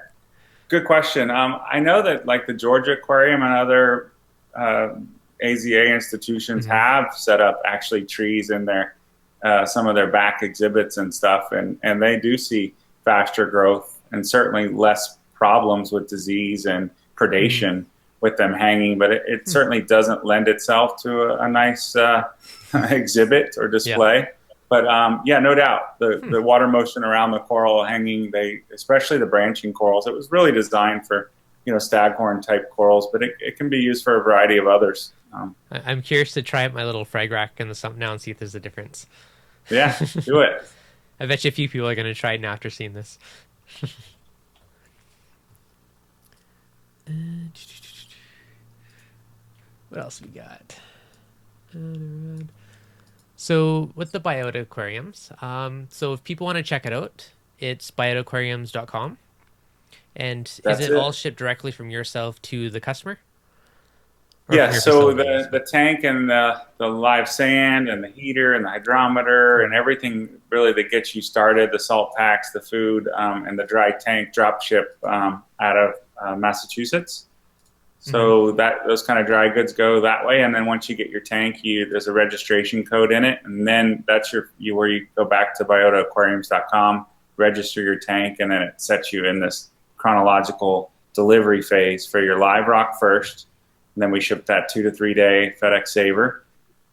Good question. I know that like the Georgia Aquarium and other uh, AZA institutions Hmm. have set up actually trees in their some of their back exhibits and stuff, and they do see faster growth and certainly less problems with disease and Hmm. predation with them hanging. But it certainly doesn't lend itself to a nice exhibit or Yeah. display. But yeah, no doubt Hmm. the water motion around the coral hanging, especially the branching corals, it was really designed for staghorn type corals, but it can be used for a variety of others. I'm curious to try out my little frag rack in the sump now and see if there's a difference. Yeah, do it. I bet you a few people are going to try it now after seeing this. What else we got? So with the Biota Aquariums, so if people want to check it out, it's biotaquariums.com. And is That's it all it. shipped directly from yourself to the customer? or Yeah, from your so facility, I the guess. the tank and the live sand and the heater and the hydrometer and everything really that gets you started, the salt packs, the food, and the dry tank drop ship out of Massachusetts. Mm-hmm. So that those kind of dry goods go that way, and then once you get your tank, there's a registration code in it, and then that's where you go back to biotaquariums.com, register your tank, and then it sets you in this chronological delivery phase for your live rock first. And then we ship that 2 to 3 day FedEx Saver,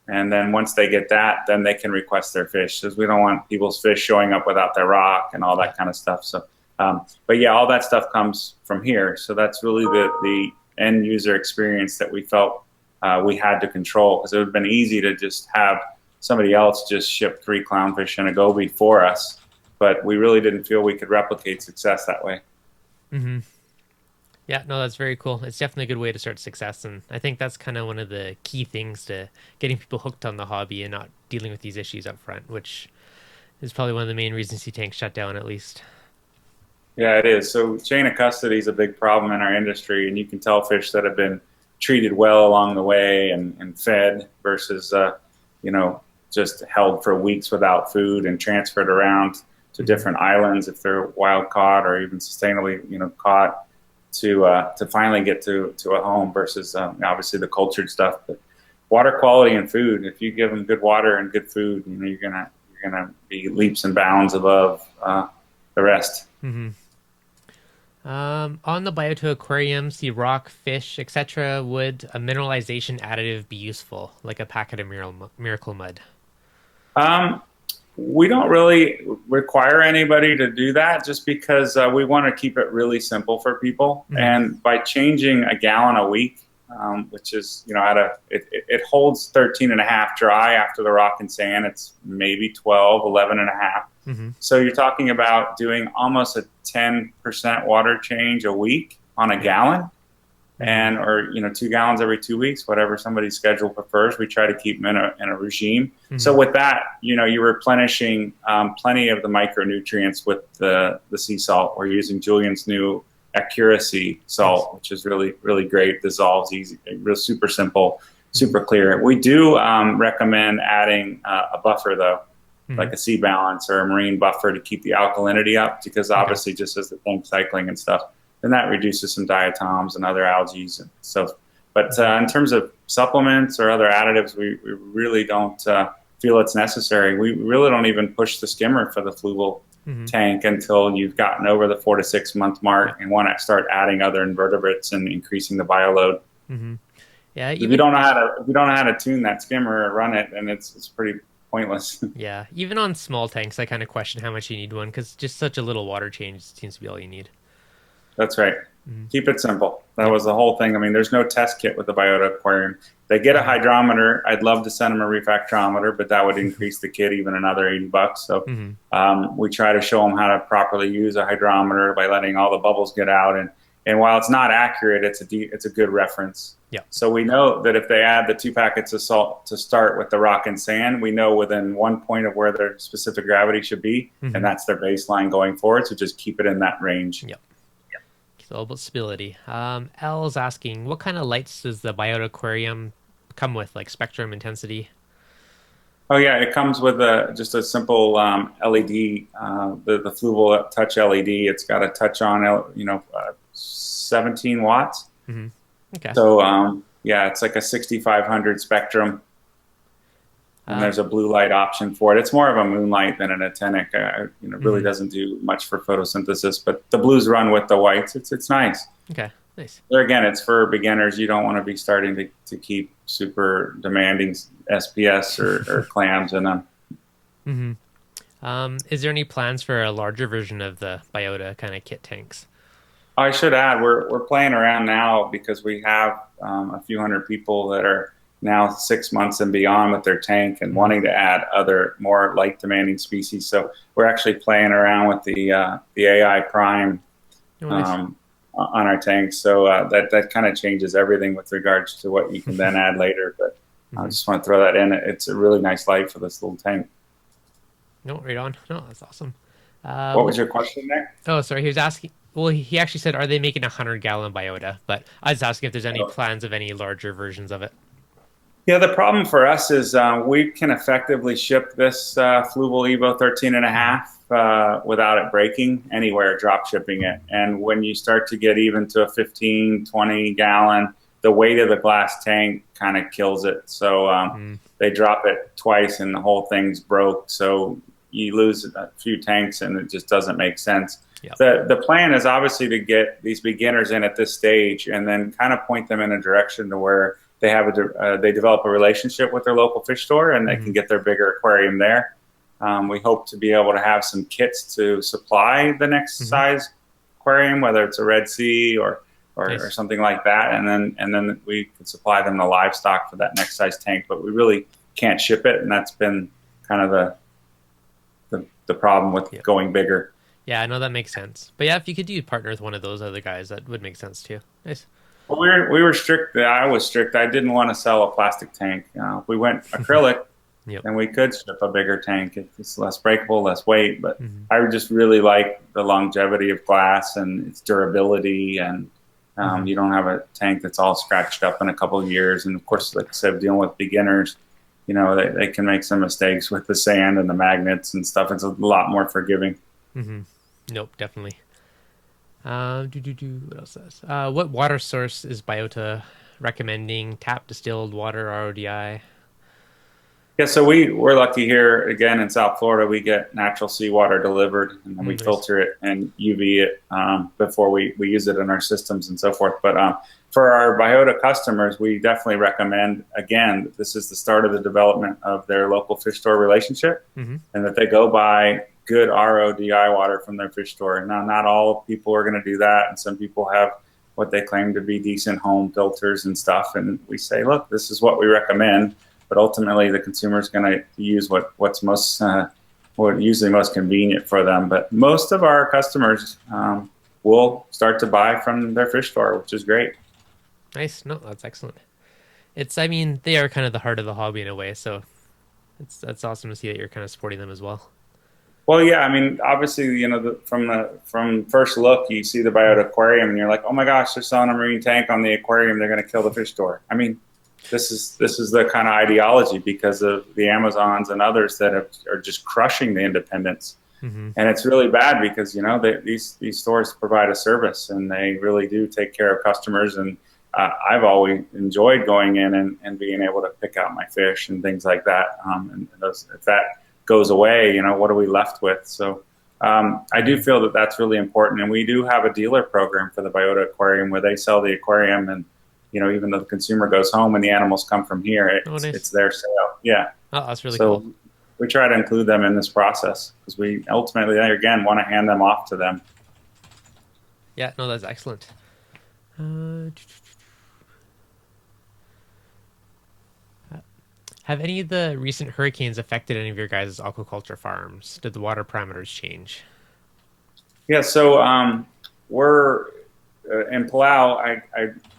and then once they get that, then they can request their fish, because we don't want people's fish showing up without their rock and all Yeah. that kind of stuff. So, but yeah, all that stuff comes from here. So that's really the end user experience that we felt we had to control, because it would have been easy to just have somebody else just ship 3 clownfish and a goby for us, but we really didn't feel we could replicate success that way. Mm-hmm. Yeah, no, that's very cool. It's definitely a good way to start success, and I think that's kind of one of the key things to getting people hooked on the hobby and not dealing with these issues up front, which is probably one of the main reasons you tank shut down, at least. Yeah, it is. So chain of custody is a big problem in our industry, and you can tell fish that have been treated well along the way and fed versus, you know, just held for weeks without food and transferred around to Mm-hmm. different islands if they're wild caught or even sustainably, caught to finally get to a home versus obviously the cultured stuff. But water quality and food, if you give them good water and good food, you're gonna be leaps and bounds above the rest. Mm-hmm. On the Biota Aquariums, the rock, fish, etc., would a mineralization additive be useful, like a packet of miracle mud? Um, we don't really require anybody to do that, just because we want to keep it really simple for people. Mm-hmm. And by changing a gallon a week, which is, it holds 13 and a half dry after the rock and sand. It's maybe 12, 11 and a half. Mm-hmm. So you're talking about doing almost a 10% water change a week on a gallon, Mm-hmm. and or 2 gallons every 2 weeks, whatever somebody's schedule prefers. We try to keep them in a regime. So Mm-hmm. with that, you're replenishing plenty of the micronutrients with the sea salt. We're using Julian's new accuracy Nice. salt, which is really really great. Dissolves easy, real super simple, super clear. We do recommend adding a buffer though, Mm-hmm. like a sea balance or a marine buffer to keep the alkalinity up, because Okay. obviously just as the tank cycling and stuff, then that reduces some diatoms and other algae and stuff. But in terms of supplements or other additives, we really don't feel it's necessary. We really don't even push the skimmer for the fluval Mm-hmm. tank until you've gotten over the 4 to 6 month Yeah. mark and want to start adding other invertebrates and increasing the bioload. Mm-hmm. Yeah. If you Even don't know how to if you don't know how to tune that skimmer or run it, then it's pretty pointless. yeah. Even on small tanks, I kind of question how much you need one because just such a little water change seems to be all you need. That's right. Mm-hmm. Keep it simple. That Yep. was the whole thing. I mean, there's no test kit with the Biota Aquarium. They get a Mm-hmm. hydrometer. I'd love to send them a refractometer, but that would increase the kit even another $80. So Mm-hmm. we try to show them how to properly use a hydrometer by letting all the bubbles get out. And while it's not accurate, it's a good reference. Yeah. So we know that if they add the 2 packets of salt to start with the rock and sand, we know within 1 point of where their specific gravity should be, Mm-hmm. and that's their baseline going forward. So just keep it in that range. Yep. It's all about stability. L is asking, what kind of lights does the Biota Aquarium come with, like spectrum, intensity? Oh yeah, it comes with just a simple LED, the Fluval Touch LED. It's got a touch on, 17 watts. Mm-hmm. Okay. So yeah, it's like a 6500 spectrum, and Uh, there's a blue light option for it. It's more of a moonlight than an actinic. Really Mhm. doesn't do much for photosynthesis, but the blues run with the whites. It's nice. okay. Nice. There again, it's for beginners. You don't want to be starting to keep super demanding SPS or clams in them. Mm-hmm. Is there any plans for a larger version of the Biota kind of kit tanks? I should add, we're playing around now because we have a few hundred people that are now 6 months and beyond with their tank and wanting to add other more light demanding species. So we're actually playing around with the AI Prime Oh, nice. on our tanks. So that kind of changes everything with regards to what you can then add later. But I Mhm. just want to throw that in. It's a really nice light for this little tank. No, right on. No, that's awesome. What was your question there? Oh, sorry. He was asking. well, he actually said, are they making a 100-gallon biota? But I was asking if there's any plans of any larger versions of it. Yeah, the problem for us is we can effectively ship this Fluval Evo 13 and a Hmm. half without it breaking anywhere, drop shipping it. And when you start to get even to a 15, 20 gallon, the weight of the glass tank kind of kills it. So Mm, they drop it twice and the whole thing's broke. So you lose a few tanks and it just doesn't make sense. yep. The plan is obviously to get these beginners in at this stage and then kind of point them in a direction to where they develop a relationship with their local fish store and they Hmm. can get their bigger aquarium there. We hope to be able to have some kits to supply the next Hmm. size aquarium, whether it's a Red Sea or Nice. something like that, and then we can supply them the livestock for that next size tank. But we really can't ship it, and that's been kind of the problem with Yep. going bigger. Yeah, I know that makes sense. But yeah, if you could do partner with one of those other guys, that would make sense too. Nice. Well, we were strict. I was strict. I didn't want to sell a plastic tank. If we went acrylic, Yep. then we could ship a bigger tank. It's less breakable, less weight. But Hmm. I just really like the longevity of glass and its durability. And Hmm. you don't have a tank that's all scratched up in a couple of years. And of course, like I said, dealing with beginners, they can make some mistakes with the sand and the magnets and stuff. It's a lot more forgiving. Hmm. Nope, definitely. What else says? What water source is Biota recommending? Tap, distilled water, RODI? Yeah, so we're lucky here again in South Florida. We get natural seawater delivered, and then we Nice. filter it and UV it before we use it in our systems and so forth. But for our Biota customers, we definitely recommend again. This is the start of the development of their local fish store relationship, Hmm. and that they go buy good RODI water from their fish store. Now, not all people are going to do that, and some people have what they claim to be decent home filters and stuff. And we say, look, this is what we recommend, but ultimately the consumer is going to use what's most what usually most convenient for them. But most of our customers will start to buy from their fish store, which is great. Nice. No, that's excellent. I mean, they are kind of the heart of the hobby in a way, so that's awesome to see that you're kind of supporting them as well. Well, yeah, I mean, obviously, from first look, you see the Biota Aquarium, and you're like, oh my gosh, they're selling a marine tank on the aquarium. They're going to kill the fish store. I mean, this is the kind of ideology because of the Amazons and others that are just crushing the independents, Hmm. and it's really bad because these stores provide a service and they really do take care of customers. And I've always enjoyed going in and being able to pick out my fish and things like that. If that goes away, what are we left with? So I do feel that that's really important, and we do have a dealer program for the Biota Aquarium where they sell the aquarium, and even though the consumer goes home and the animals come from here, Oh, it's nice. their sale. Yeah, Oh, that's really cool. so we try to include them in this process because we ultimately, again, want to hand them off to them. Yeah, no, that's excellent. Uh, have any of the recent hurricanes affected any of your guys' aquaculture farms? Did the water parameters change? Yeah, so we're in Palau.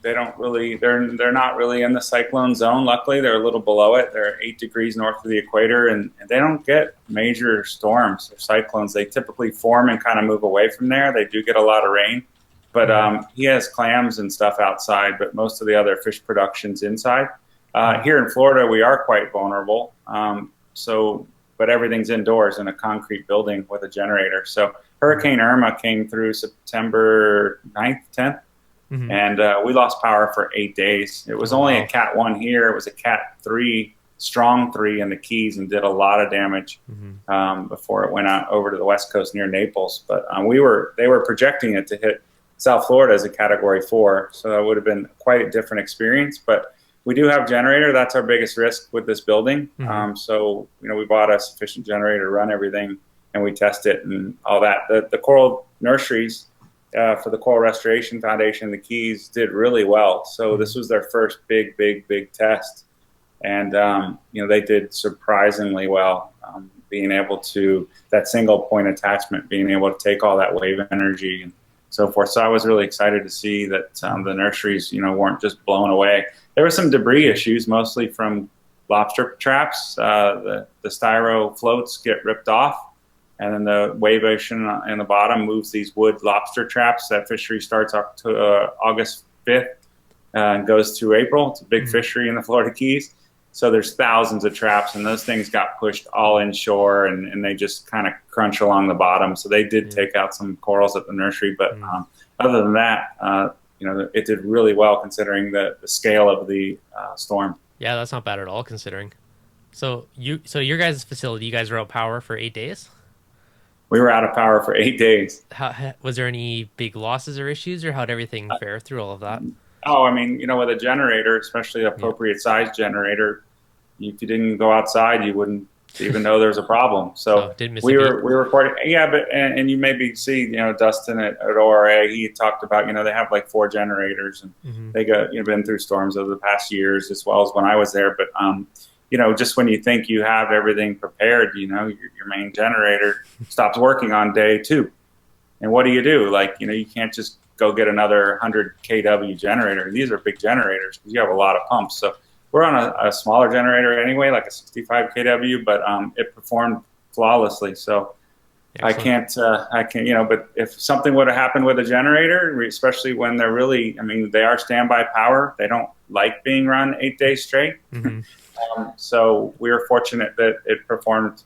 They don't really they're not really in the cyclone zone. Luckily, they're a little below it. They're 8 degrees north of the equator, and they don't get major storms or cyclones. They typically form and kind of move away from there. They do get a lot of rain, but Hmm. he has clams and stuff outside, but most of the other fish production's inside. Hmm. Here in Florida, we are quite vulnerable. But everything's indoors in a concrete building with a generator. So Hmm. Hurricane Irma came through September 9th, 10th, Hmm. and we lost power for 8 days. It was Oh, only a wow. Cat 1 here. It was a Cat 3, strong 3 in the Keys and did a lot of damage Hmm. before it went out over to the West Coast near Naples. But they were projecting it to hit South Florida as a Category 4. So that would have been quite a different experience. But we do have generator. That's our biggest risk with this building. Hmm. So we bought a sufficient generator to run everything, and we test it and all that. The coral nurseries for the Coral Restoration Foundation, the Keys, did really well. So Hmm. this was their first big test, and they did surprisingly well. Being able to that single point attachment, being able to take all that wave energy and so forth. So I was really excited to see that Hmm. the nurseries, weren't just blown away. There were some debris issues, mostly from lobster traps. The styro floats get ripped off, and then the wave ocean in the bottom moves these wood lobster traps. That fishery starts August 5th and goes through April. It's a big fishery in the Florida Keys. So there's thousands of traps, and those things got pushed all inshore, and they just kind of crunch along the bottom. So they did take out some corals at the nursery, but other than that, it did really well considering the scale of the storm. Yeah, that's not bad at all considering. So your guys' facility, you guys were out power for 8 days? We were out of power for 8 days. Was there any big losses or issues, or how'd everything fare through all of that? Oh, I mean, with a generator, especially an appropriate size generator, if you didn't go outside, you wouldn't even know there was a problem. So we were recording. Yeah, but and you maybe see, Dustin at ORA, he talked about, they have like 4 generators, and they got been through storms over the past years as well as when I was there. But just when you think you have everything prepared, your main generator stops working on day 2, and what do? Like, you can't just go get another 100 kW generator. These are big generators because you have a lot of pumps. So we're on a smaller generator anyway, like a 65 kW, but it performed flawlessly. So excellent. I can't, but if something would have happened with a generator, especially when they're really, they are standby power. They don't like being run 8 days straight. So we were fortunate that it performed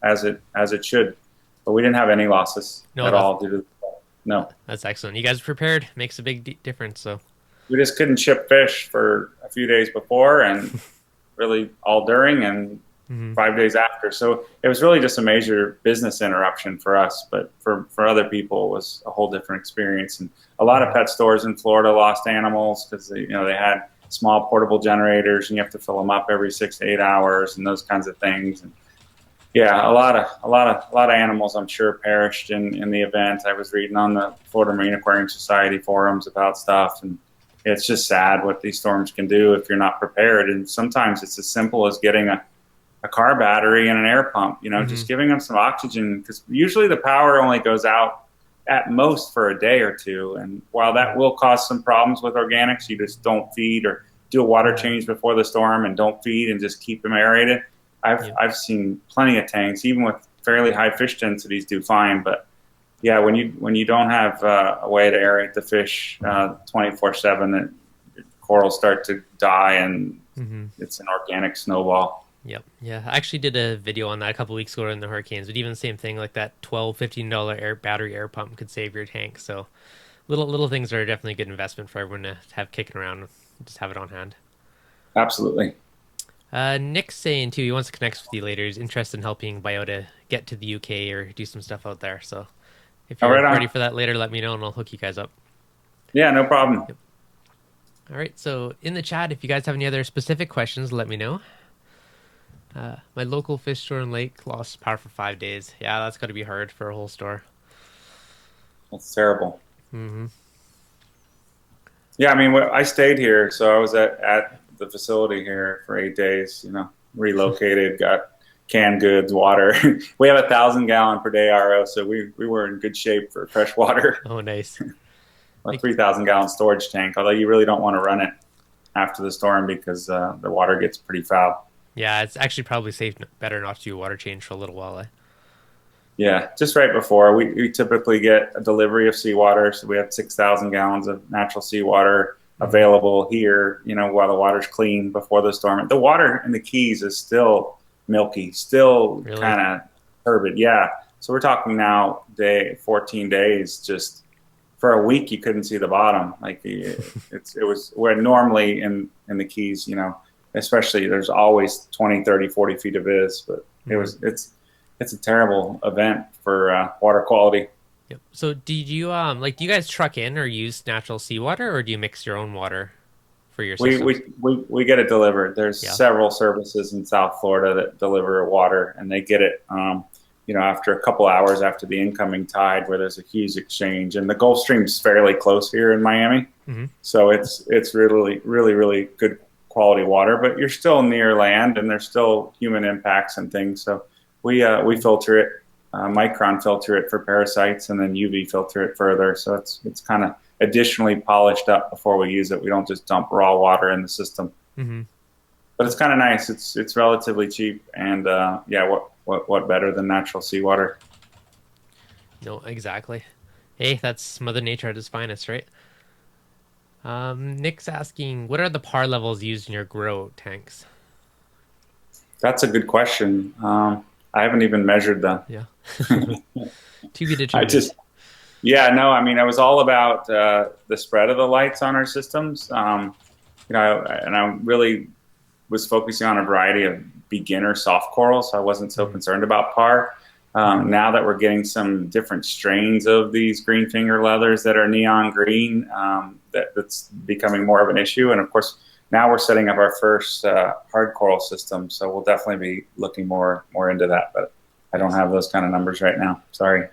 as it should, but we didn't have any losses at all due to. No. That's excellent. You guys prepared. Makes a big difference. So we just couldn't ship fish for a few days before, and really all during, and 5 days after. So it was really just a major business interruption for us, but for other people it was a whole different experience. And a lot of pet stores in Florida lost animals because they had small portable generators, and you have to fill them up every 6 to 8 hours and those kinds of things. And yeah, a lot of animals, I'm sure, perished in the event. I was reading on the Florida Marine Aquarium Society forums about stuff, and it's just sad what these storms can do if you're not prepared. And sometimes it's as simple as getting a car battery and an air pump, just giving them some oxygen, because usually the power only goes out at most for a day or 2. And while that will cause some problems with organics, you just don't feed or do a water change before the storm and don't feed and just keep them aerated. I've seen plenty of tanks, even with fairly high fish densities, do fine. But yeah, when you don't have a way to aerate the fish 24/7, corals start to die, and it's an organic snowball. Yep. Yeah, I actually did a video on that a couple weeks ago in the hurricanes, but even the same thing, like that $12-15 battery air pump could save your tank. So little things are definitely a good investment for everyone to have kicking around. Just have it on hand. Absolutely. Nick's saying too, he wants to connect with you later. He's interested in helping Biota get to the UK or do some stuff out there. So if you're ready for that later, let me know and I'll hook you guys up. Yeah, no problem. Yep. All right. So in the chat, if you guys have any other specific questions, let me know. My local fish store and lake lost power for 5 days. Yeah, that's got to be hard for a whole store. That's terrible. Yeah, I stayed here, so I was at the facility here for 8 days. Relocated, got canned goods, water. We have 1,000-gallon per day RO, so we were in good shape for fresh water. Oh, nice. A 3,000-gallon storage tank, although you really don't want to run it after the storm because the water gets pretty foul. Yeah, it's actually probably better not to do a water change for a little while. Yeah, just right before. We typically get a delivery of seawater, so we have 6,000 gallons of natural seawater available here, while the water's clean before the storm. The water in the Keys is still milky, still kind of turbid. Yeah, so we're talking now 14 days, just for a week you couldn't see the bottom. Like it was where normally in the Keys, especially there's always 20, 30, 40 feet of viz, but it's a terrible event for water quality. Yep. So do you do you guys truck in or use natural seawater, or do you mix your own water for your systems? We get it delivered. There's several services in South Florida that deliver water, and they get it after a couple hours after the incoming tide, where there's a huge exchange. And the Gulf Stream's fairly close here in Miami, so it's really, really, really good quality water. But you're still near land, and there's still human impacts and things. So we filter it, micron filter it for parasites, and then UV filter it further. So it's kind of additionally polished up before we use it. We don't just dump raw water in the system. But it's kind of nice. It's relatively cheap, and what better than natural seawater? No, exactly. Hey, that's Mother Nature at its finest, right? Nick's asking, what are the par levels used in your grow tanks? That's a good question. I haven't even measured them. Yeah. To be I determined. just, yeah, no, I mean, it was all about the spread of the lights on our systems. And I really was focusing on a variety of beginner soft corals, so I wasn't so Mm. concerned about par. Now that we're getting some different strains of these green finger leathers that are neon green, that's becoming more of an issue. And of course, now we're setting up our first hard coral system, so we'll definitely be looking more into that. But I don't Nice. have those kind of numbers right now. Sorry.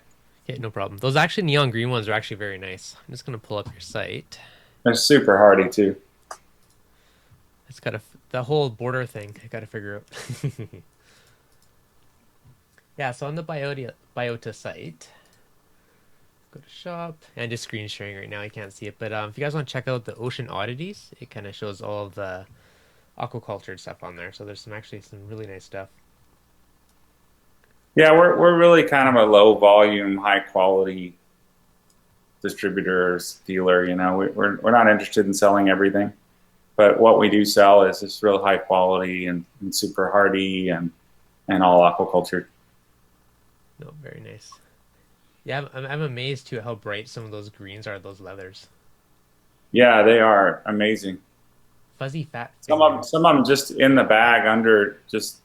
Okay, no problem. Those actually neon green ones are actually very nice. I'm just gonna pull up your site. They're super hardy too. It's got the whole border thing. I gotta figure out. Yeah, so on the Biota site, go to shop and just screen sharing right now. I can't see it, but if you guys want to check out the ocean oddities, it kind of shows all of the aquaculture stuff on there. So there's actually some really nice stuff. Yeah, we're really kind of a low volume, high quality distributor, dealer. You know, we're not interested in selling everything, but what we do sell is just real high quality and super hardy and all aquaculture. No, very nice. Yeah, I'm amazed too at how bright some of those greens are. Those leathers, Yeah, they are amazing. fuzzy fat Some of them, fingers. some of them just in the bag under just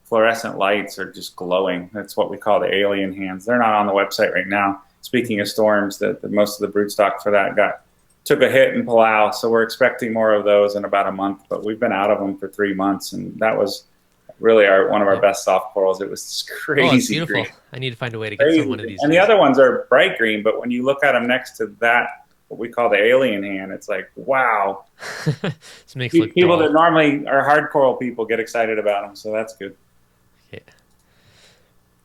fluorescent lights are just glowing. That's what we call the alien hands. They're not on the website right now. Speaking of storms, that most of the broodstock for that took a hit in Palau, so we're expecting more of those in about a month. But we've been out of them for 3 months, and that was really one of our Yeah. best soft corals. It was just Oh, it's crazy green, beautiful. I need to find a way to get some crazy one of green. these And the days. other ones are bright green, but when you look at them next to that, what we call the alien hand, it's like wow. This makes it look People that dull. normally are hard coral people get excited about them, so that's good. Okay.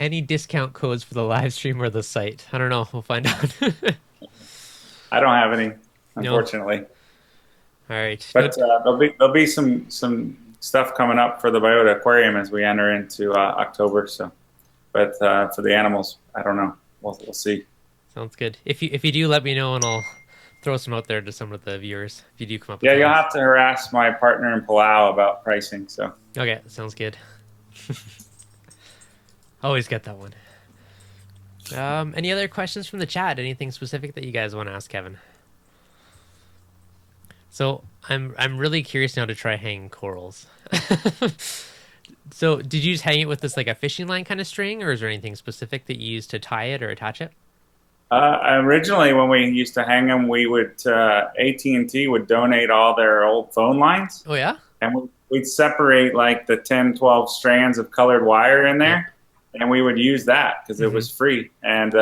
Any discount codes for the live stream or the site? I don't know. We'll find out. I don't have any, No. unfortunately. All right. No. But there'll be some stuff coming up for the Biota Aquarium as we enter into October. So, but for the animals, I don't know. We'll see. Sounds good. If you do, let me know and I'll throw some out there to some of the viewers. If you do come up with Yeah, some of you'll those. have to harass my partner in Palau about pricing. So, Okay, sounds good. Always get that one. Any other questions from the chat? Anything specific that you guys want to ask Kevin? So I'm really curious now to try hanging corals. So did you just hang it with this like a fishing line kind of string, or is there anything specific that you use to tie it or attach it? originally, when we used to hang them, we would AT&T would donate all their old phone lines, Oh yeah? and we'd separate like the 10, 12 strands of colored wire in Yep. there, and we would use that because it Hmm. was free and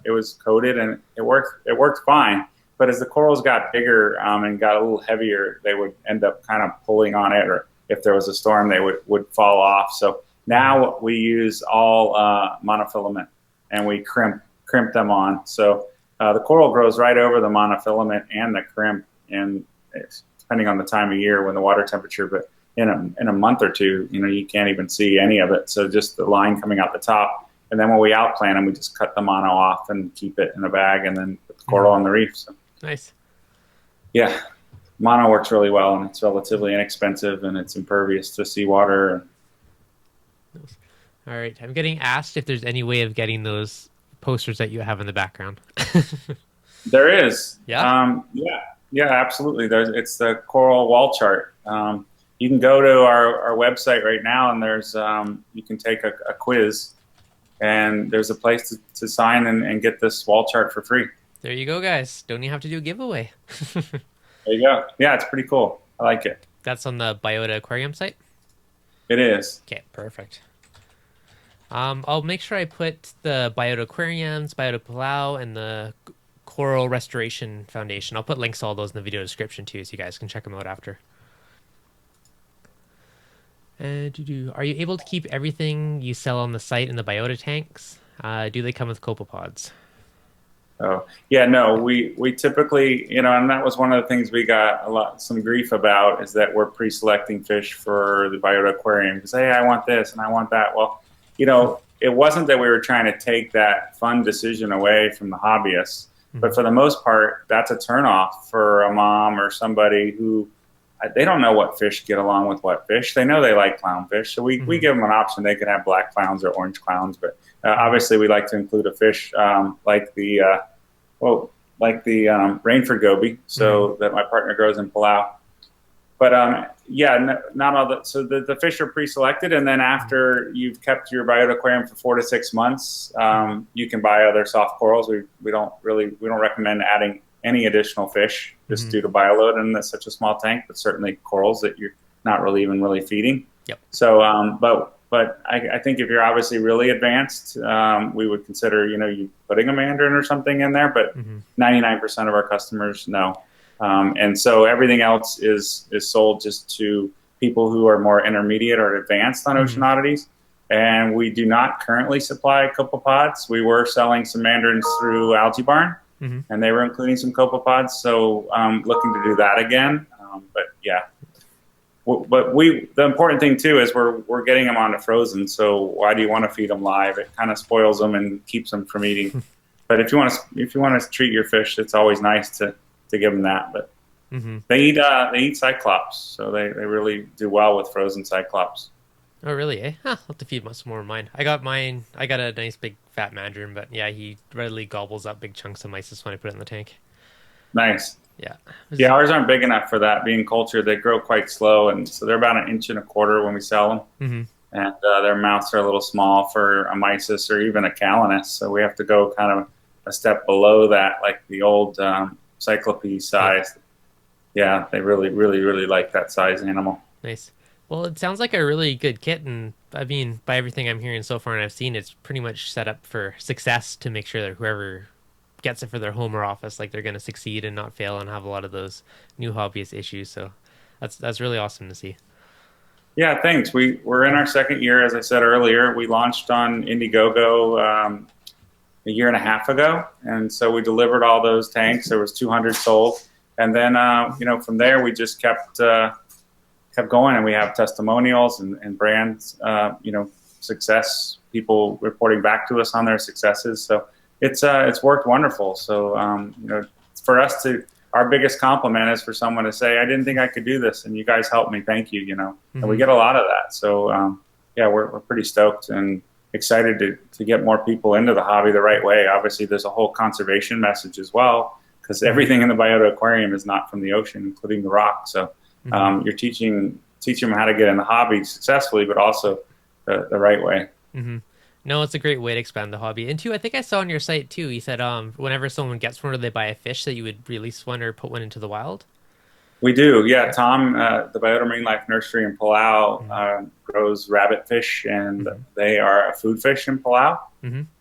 it was coated and it worked. It worked fine. But as the corals got bigger and got a little heavier, they would end up kind of pulling on it, or if there was a storm, they would fall off. So Hmm. now we use all monofilament, and we crimp them on. So the coral grows right over the monofilament and the crimp, and it's depending on the time of year when the water temperature. But in a month or two, you can't even see any of it. So just the line coming out the top, and then when we outplant them, we just cut the mono off and keep it in a bag, and then put the coral Hmm. on the reef. So Nice. yeah, mono works really well, and it's relatively inexpensive, and it's impervious to seawater. All right. I'm getting asked if there's any way of getting those posters that you have in the background. There is, Yeah? yeah, absolutely. It's the coral wall chart. You can go to our website right now, and there's you can take a quiz, and there's a place to sign and get this wall chart for free. There you go, guys. Don't even have to do a giveaway. There you go. Yeah, it's pretty cool. I like it. That's on the Biota Aquarium site. It is. Okay, perfect. I'll make sure I put the Biota Aquariums, Biota Palau, and the Coral Restoration Foundation. I'll put links to all those in the video description too, so you guys can check them out after. And are you able to keep everything you sell on the site in the biota tanks? Do they come with copepods? Oh, yeah, no, we typically, and that was one of the things we got some grief about, is that we're pre-selecting fish for the Biota Aquarium because, hey, I want this and I want that. Well, it wasn't that we were trying to take that fun decision away from the hobbyists, but for the most part, that's a turnoff for a mom or somebody who they don't know what fish get along with what fish. They know they like clownfish, so we give them an option. They could have black clowns or orange clowns, but obviously we like to include a fish like the Rainford goby, so that my partner grows in Palau. But yeah, not all the. So the fish are pre-selected, and then after you've kept your Biota aquarium for 4 to 6 months, you can buy other soft corals. We don't recommend adding any additional fish just due to bioload in such a small tank, but certainly corals that you're not really even feeding. Yep. So, but I think if you're obviously really advanced, we would consider you putting a mandarin or something in there. But 99% of our customers no. And so everything else is sold just to people who are more intermediate or advanced on ocean oddities. And we do not currently supply copepods. We were selling some mandarins through Algae Barn, and they were including some copepods. So looking to do that again. But yeah, but the important thing too is we're getting them onto frozen. So why do you want to feed them live? It kind of spoils them and keeps them from eating. But if you want to treat your fish, it's always nice to give them that. But they eat cyclops, so they really do well with frozen cyclops. Oh, really? Eh? Huh, I'll have to feed much more of mine. I got a nice big fat mandarin, but yeah, he readily gobbles up big chunks of mysis when I put it in the tank. Nice. Yeah. Ours aren't big enough for that. Being cultured, they grow quite slow, and so they're about 1.25 inches when we sell them. And their mouths are a little small for a mysis or even a calanus, so we have to go kind of a step below that, like the old cyclope size. Yeah, they really like that size animal. Nice. Well, it sounds like a really good kit, and I mean, by everything I'm hearing so far and I've seen, it's pretty much set up for success to make sure that whoever gets it for their home or office, like they're going to succeed and not fail and have a lot of those new hobbyist issues. So that's really awesome to see. Yeah, thanks. We're in our second year, as I said earlier. We launched on Indiegogo a year and a half ago, and so we delivered all those tanks. There was 200 sold, and then from there we just kept going, and we have testimonials and brands, success, people reporting back to us on their successes. So it's worked wonderful. So for us our biggest compliment is for someone to say, I didn't think I could do this, and you guys helped me. Thank you. And we get a lot of that. So yeah, we're pretty stoked and excited to get more people into the hobby the right way. Obviously, there's a whole conservation message as well, because everything in the Biota Aquarium is not from the ocean, including the rock. So you're teaching them how to get in the hobby successfully, but also the right way. No, it's a great way to expand the hobby. And two, I think I saw on your site too, you said whenever someone gets one or they buy a fish, that you would release one or put one into the wild. We do, yeah. Tom, the Biota Marine Life Nursery in Palau grows rabbit fish, and they are a food fish in Palau.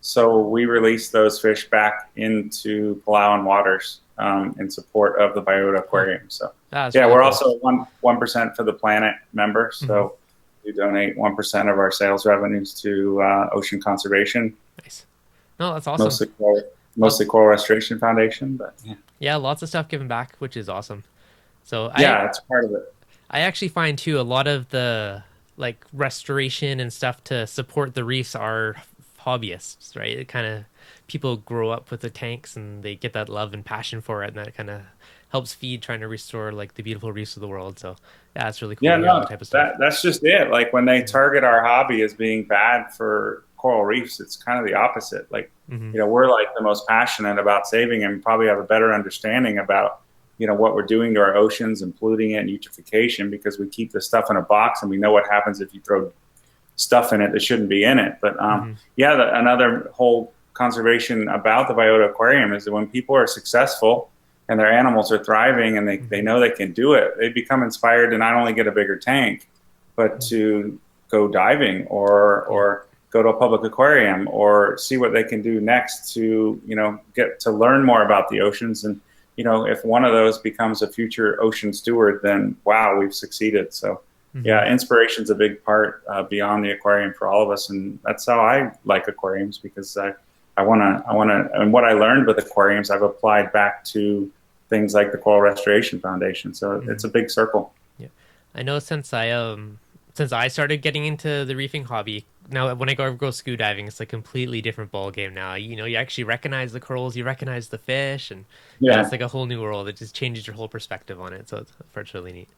So we release those fish back into Palauan waters in support of the Biota Aquarium. So yeah, really we're also 1% for the Planet member. So we donate 1% of our sales revenues to ocean conservation. Nice. No, that's awesome. Mostly Coral Restoration Foundation, but yeah, lots of stuff given back, which is awesome. So it's part of it. I actually find too a lot of the like restoration and stuff to support the reefs are hobbyists, right? It kind of people grow up with the tanks and they get that love and passion for it, and that kind of helps feed trying to restore like the beautiful reefs of the world. So yeah, it's really cool. Yeah, no, that type of stuff. That's just it. Like when they target our hobby as being bad for coral reefs, it's kind of the opposite. Like we're like the most passionate about saving and probably have a better understanding about what we're doing to our oceans and polluting it and eutrophication, because we keep the stuff in a box and we know what happens if you throw stuff in it that shouldn't be in it. But another whole conservation about the Biota Aquarium is that when people are successful and their animals are thriving and they know they can do it, they become inspired to not only get a bigger tank, but to go diving or go to a public aquarium or see what they can do next to, get to learn more about the oceans. And if one of those becomes a future ocean steward, then wow, we've succeeded. So yeah, inspiration's a big part beyond the aquarium for all of us. And that's how I like aquariums, because I want to, and what I learned with aquariums, I've applied back to things like the Coral Restoration Foundation. So it's a big circle. Yeah. I know since I since I started getting into the reefing hobby, now when I go scuba diving, it's a completely different ball game now. You actually recognize the corals, you recognize the fish, and yeah, it's Yeah. like a whole new world. It just changes your whole perspective on it. So it's really neat.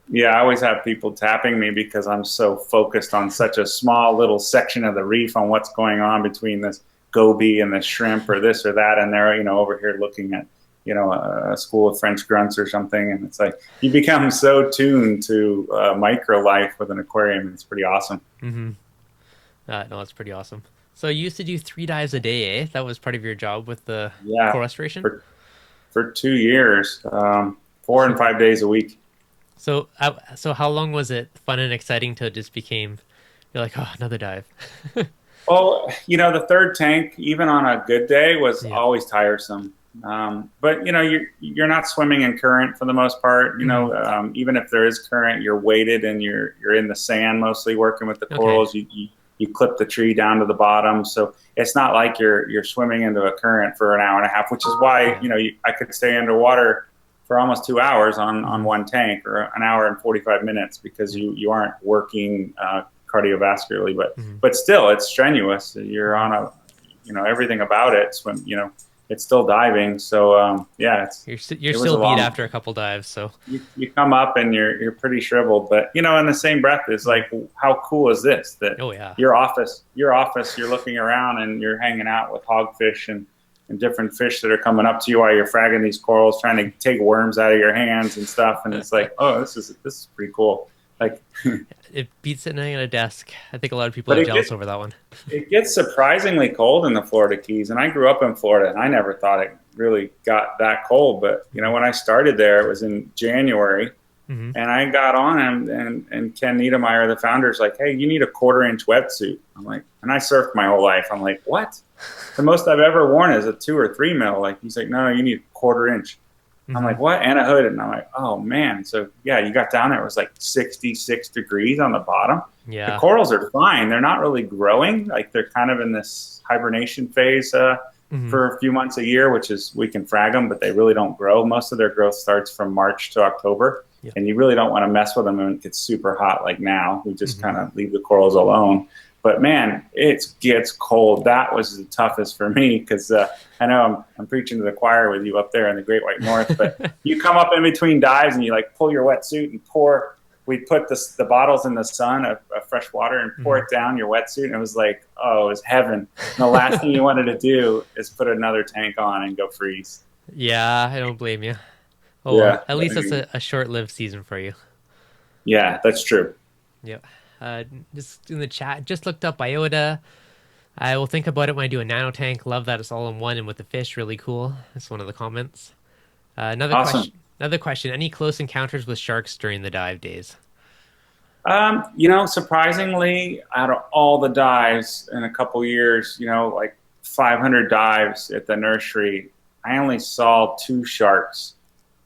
Yeah, I always have people tapping me because I'm so focused on such a small little section of the reef on what's going on between this goby and the shrimp or this or that, and they're over here looking at a school of French grunts or something, and it's like you become so tuned to micro life with an aquarium. It's pretty awesome. Hmm. No, that's pretty awesome. So you used to do 3 dives a day, eh? That was part of your job with the Yeah, coral restoration. for 2 years, 4 and 5 days a week. So how long was it fun and exciting till it just became you're like, oh, another dive? Well, the third tank, even on a good day, was Yeah. always tiresome. But you're not swimming in current for the most part. Hmm. Even if there is current, you're weighted and you're in the sand mostly working with the Okay. corals. You clip the tree down to the bottom, so it's not like you're swimming into a current for an hour and a half, which is why Yeah. I could stay underwater for almost 2 hours on Hmm. one tank, or an hour and 45 minutes, because Yeah. you aren't working cardiovascularly, Hmm. but still it's strenuous. You're on a everything about it swim. It's still diving. So yeah, You're it was still a beat long. after a couple dives, so You come up and you're pretty shriveled, but in the same breath, it's like, how cool is this? That oh yeah. your office, you're looking around and you're hanging out with hogfish and different fish that are coming up to you while you're fragging these corals, trying to take worms out of your hands and stuff. And it's like, oh, this is pretty cool. Like, It beats sitting at a desk. I think a lot of people but are it jealous gets over that one. it gets surprisingly cold in the Florida Keys, and I grew up in Florida, and I never thought it really got that cold. But when I started there, it was in January, Hmm. and I got on, and Ken Niedermeyer, the founder, is like, "Hey, you need a 1/4 inch wetsuit." I'm like, and I surfed my whole life. I'm like, what? The most I've ever worn is a 2 or 3 mil. Like, he's like, no, you need 1/4 inch. I'm Hmm. like, what? And a hood. And I'm like, oh man. So yeah, you got down there, it was like 66 degrees on the bottom. The Yeah. corals are fine. They're not really growing. Like, they're kind of in this hibernation phase Hmm. for a few months a year, which is, we can frag them, but they really don't grow. Most of their growth starts from March to October. Yeah. And you really don't want to mess with them when it gets super hot like now. We just Hmm. kind of leave the corals alone. But man, it gets cold. That was the toughest for me, because I know I'm preaching to the choir with you up there in the Great White North, but you come up in between dives and you like pull your wetsuit and pour. We put the bottles in the sun of fresh water and pour Hmm. it down your wetsuit, and it was like, oh, it was heaven. And the last thing you wanted to do is put another tank on and go freeze. Yeah, I don't blame you. Oh well, Yeah, at least it's a short-lived season for you. yeah, that's true. Yep. Just in the chat, just looked up biota. I will think about it when I do a nano tank. Love that it's all in one and with the fish, really cool. That's one of the comments. Another Awesome. question. Another question. Any close encounters with sharks during the dive days? Surprisingly, out of all the dives in a couple years, like 500 dives at the nursery, I only saw 2 sharks,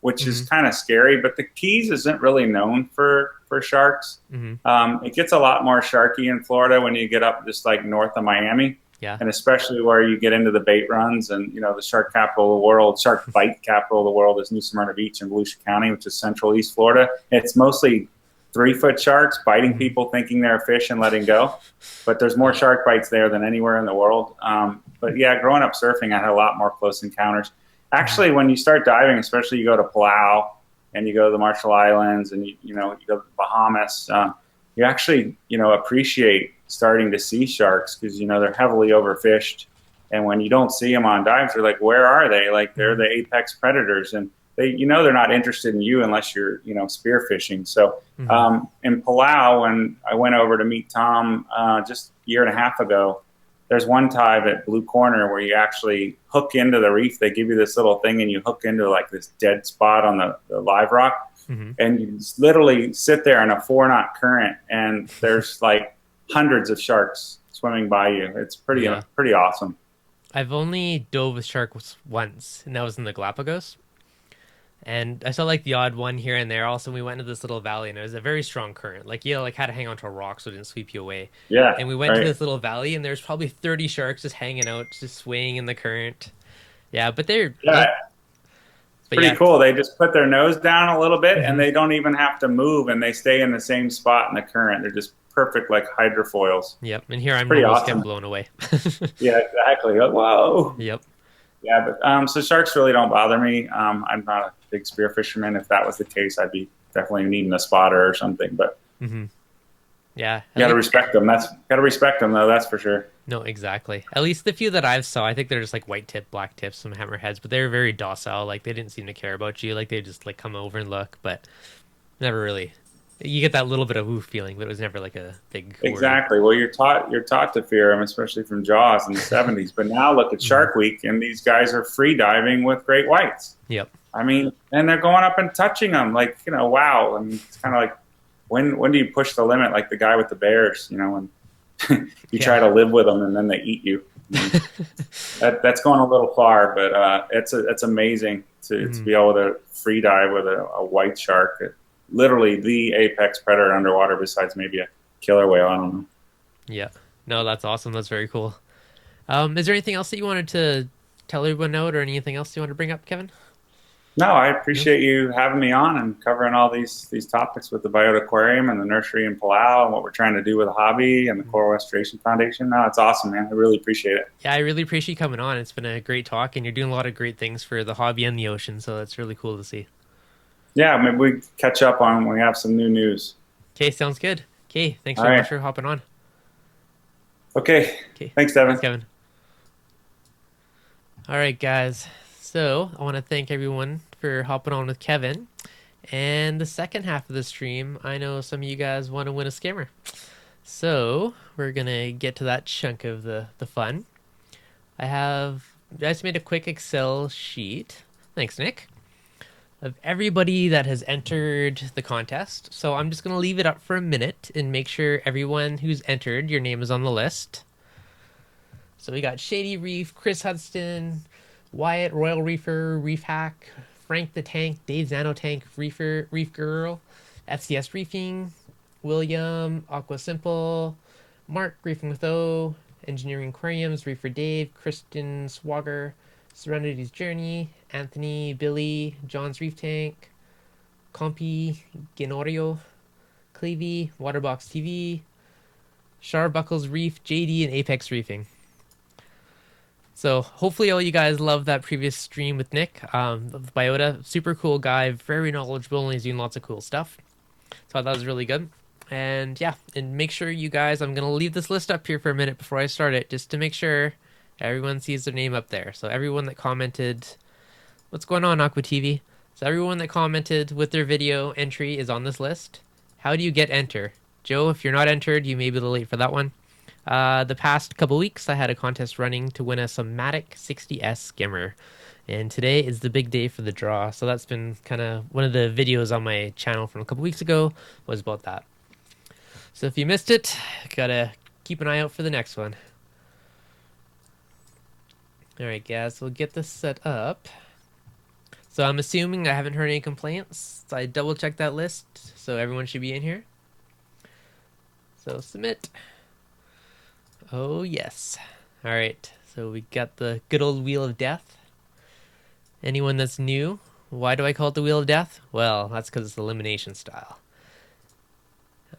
which is Hmm. kind of scary. But the Keys isn't really known for sharks. Hmm. It gets a lot more sharky in Florida when you get up just like north of Miami, Yeah. and especially where you get into the bait runs, and the shark capital of the world, shark bite capital of the world, is New Smyrna Beach in Volusia County, which is central East Florida. It's mostly 3-foot sharks biting Hmm. people thinking they're a fish and letting go. But there's more Yeah. shark bites there than anywhere in the world. But yeah, growing up surfing, I had a lot more close encounters. Hmm. Actually, when you start diving, especially you go to Palau and you go to the Marshall Islands, and you go to the Bahamas, you actually appreciate starting to see sharks, because they're heavily overfished. And when you don't see them on dives, they're like, where are they? Like, they're Hmm. the apex predators, and they're not interested in you unless you're spear fishing. So Hmm. in Palau, when I went over to meet Tom just a year and a half ago, there's one dive at Blue Corner where you actually hook into the reef. They give you this little thing and you hook into like this dead spot on the live rock, Hmm. and you literally sit there in a 4 knot current, and there's like hundreds of sharks swimming by you. It's Yeah. pretty awesome. I've only dove with sharks once, and that was in the Galapagos. And I saw like the odd one here and there. Also, we went into this little valley, and it was a very strong current. Like you like had to hang onto a rock so it didn't sweep you away. Yeah, And we went to right. this little valley, and there's probably 30 sharks just hanging out, just swaying in the current. Yeah, but they're Yeah, like, But Pretty yeah, cool. They just put their nose down a little bit, and hmm they don't even have to move, and they stay in the same spot in the current. They're just perfect, like hydrofoils. yep. And here I'm Pretty almost getting awesome. blown away. Yeah, exactly. Like, whoa. Yep. Yeah, but so sharks really don't bother me. I'm not a big spear fisherman. If that was the case, I'd be definitely needing a spotter or something. But hmm Yeah. you At got to least respect them. Gotta respect them though. That's for sure. no, exactly. At least the few that I've saw, I think they're just like white tip, black tips, some hammerheads, but they were very docile. Like they didn't seem to care about you. Like they just like come over and look, but never really. You get that little bit of oof feeling, but it was never like a big worry. Exactly. Well, you're taught to fear them, especially from Jaws in the '70s. But now look at hmm Shark Week, and these guys are free diving with great whites. Yep. I mean, and they're going up and touching them, like wow. And it's kind of like when do you push the limit, like the guy with the bears? When you try Yeah. to live with them and then they eat you. That's going a little far, but it's amazing to hmm be able to free dive with a white shark, literally the apex predator underwater, besides maybe a killer whale. I don't know. Yeah. No, that's awesome. That's very cool. Is there anything else that you wanted to tell everyone out, or anything else you want to bring up, Kevin? No, I No. appreciate you having me on and covering all these topics with the Biota Aquarium and the nursery in Palau and what we're trying to do with the hobby and the Mhm. Coral Restoration Foundation. No, it's awesome, man. I really appreciate it. Yeah, I really appreciate you coming on. It's been a great talk, and you're doing a lot of great things for the hobby and the ocean, so that's really cool to see. Yeah, maybe we catch up on when we have some new news. Okay, sounds good. Okay, thanks All very much right. for hopping on. Okay. Okay, Thanks, thanks, Devin. Kevin. All right, guys. So I want to thank everyone for hopping on with Kevin. And the second half of the stream, I know some of you guys want to win a scammer. So we're gonna get to that chunk of the fun. I just made a quick Excel sheet. Thanks, Nick. Of everybody that has entered the contest. So I'm just gonna leave it up for a minute and make sure everyone who's entered, your name is on the list. So we got Shady Reef, Chris Hudson, Wyatt Royal Reefer, Reef Hack, Frank the Tank, Dave Zanotank, Reefer, Reef Girl, FCS Reefing, William, Aqua Simple, Mark Reefing with O, Engineering Aquariums, Reefer Dave, Kristen Swagger, Serenity's Journey, Anthony, Billy, John's Reef Tank, Compy, Genorio, Clevey, Waterbox TV, Sharbuckles Reef, JD, and Apex Reefing. So hopefully all you guys love that previous stream with Nick. Biota, super cool guy, very knowledgeable, and he's doing lots of cool stuff. So I thought that was really good. And yeah, and make sure you guys, I'm gonna leave this list up here for a minute before I start it, just to make sure everyone sees their name up there. So everyone that commented, what's going on, Aqua TV? So everyone that commented with their video entry is on this list. How do you get enter? Joe, if you're not entered, you may be a little late for that one. The past couple weeks, I had a contest running to win a Somatic 60S skimmer. And today is the big day for the draw. So that's been kind of one of the videos on my channel from a couple weeks ago was about that. So if you missed it, gotta keep an eye out for the next one. All right, guys, we'll get this set up. So I'm assuming I haven't heard any complaints. So I double checked that list, so everyone should be in here. So submit. Oh, yes. All right, so we got the good old Wheel of Death. Anyone that's new, why do I call it the Wheel of Death? Well, that's because it's elimination style.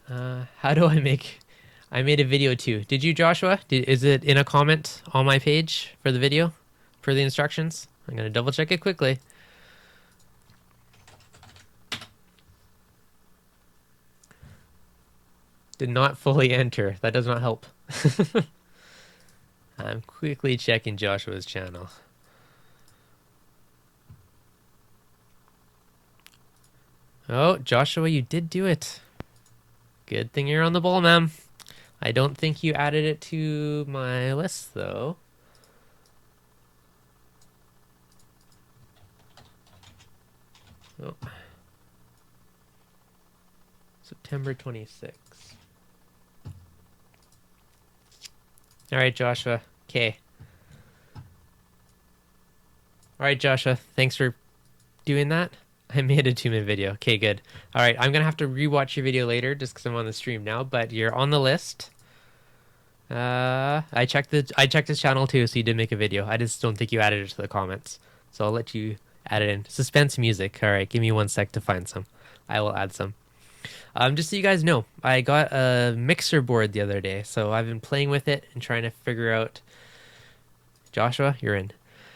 How do I make... I made a video too. Did you, Joshua? Is it in a comment on my page for the video? For the instructions? I'm going to double check it quickly. Did not fully enter. That does not help. I'm quickly checking Joshua's channel. Oh, Joshua, you did do it. Good thing you're on the ball, ma'am. I don't think you added it to my list, though. Oh. September 26th. All right, Joshua. Okay. All right, Joshua. Thanks for doing that. I made a 2-minute video. Okay, good. All right, I'm gonna have to rewatch your video later just because I'm on the stream now. But you're on the list. I checked his channel too, so you did make a video. I just don't think you added it to the comments. So I'll let you Add it in. Suspense music. All right, give me 1 sec to find some. I will add some. Just so you guys know, I got a mixer board the other day, so I've been playing with it and trying to figure out. Joshua, you're in.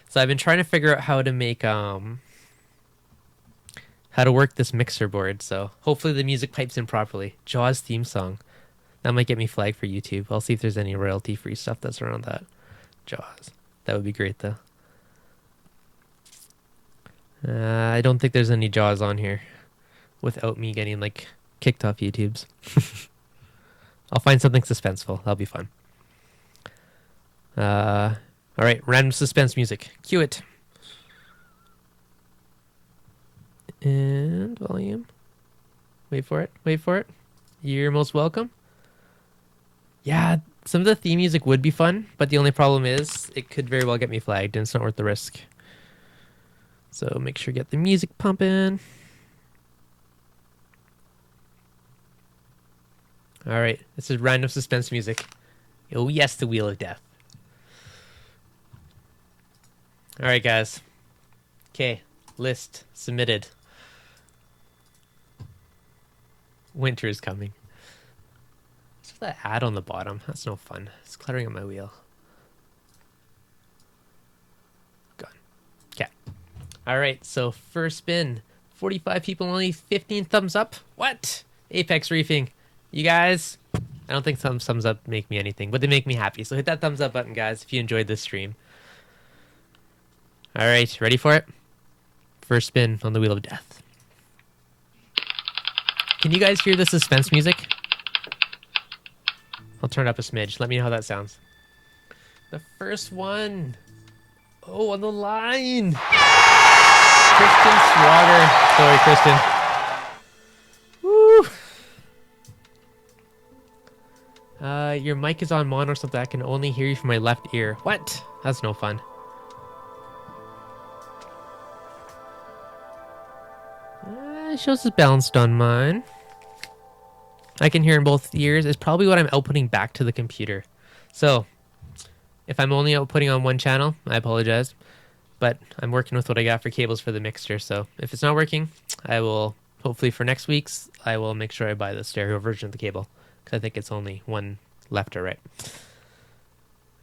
So I've been trying to figure out how to make how to work this mixer board. So hopefully the music pipes in properly. Jaws theme song. That might get me flagged for YouTube. I'll see if there's any royalty-free stuff that's around that. Jaws. That would be great though. I don't think there's any Jaws on here without me getting like kicked off YouTube's. I'll find something suspenseful. That'll be fun. All right, random suspense music. Cue it. And volume. Wait for it. Wait for it. You're most welcome. Yeah, some of the theme music would be fun, but the only problem is it could very well get me flagged, and it's not worth the risk. So make sure you get the music pumping. All right, this is random suspense music. Oh yes, the Wheel of Death. All right, guys. Okay, list submitted. Winter is coming. What's that ad on the bottom? That's no fun. It's cluttering on my wheel. Gone. Okay. All right, so first spin. 45 people, only 15 thumbs up. What? Apex Reefing. You guys, I don't think some thumbs up make me anything, but they make me happy. So hit that thumbs up button, guys, if you enjoyed this stream. All right, ready for it? First spin on the Wheel of Death. Can you guys hear the suspense music? I'll turn it up a smidge. Let me know how that sounds. The first one. Oh, on the line. Kristen Swager. Sorry, Kristen. Woo. Your mic is on mono or something. I can only hear you from my left ear. What? That's no fun. It shows it's balanced on mine. I can hear in both ears. It's probably what I'm outputting back to the computer. So, if I'm only outputting on one channel, I apologize. But I'm working with what I got for cables for the mixture. So, if it's not working, I will, hopefully for next week's, I will make sure I buy the stereo version of the cable. Because I think it's only one left or right.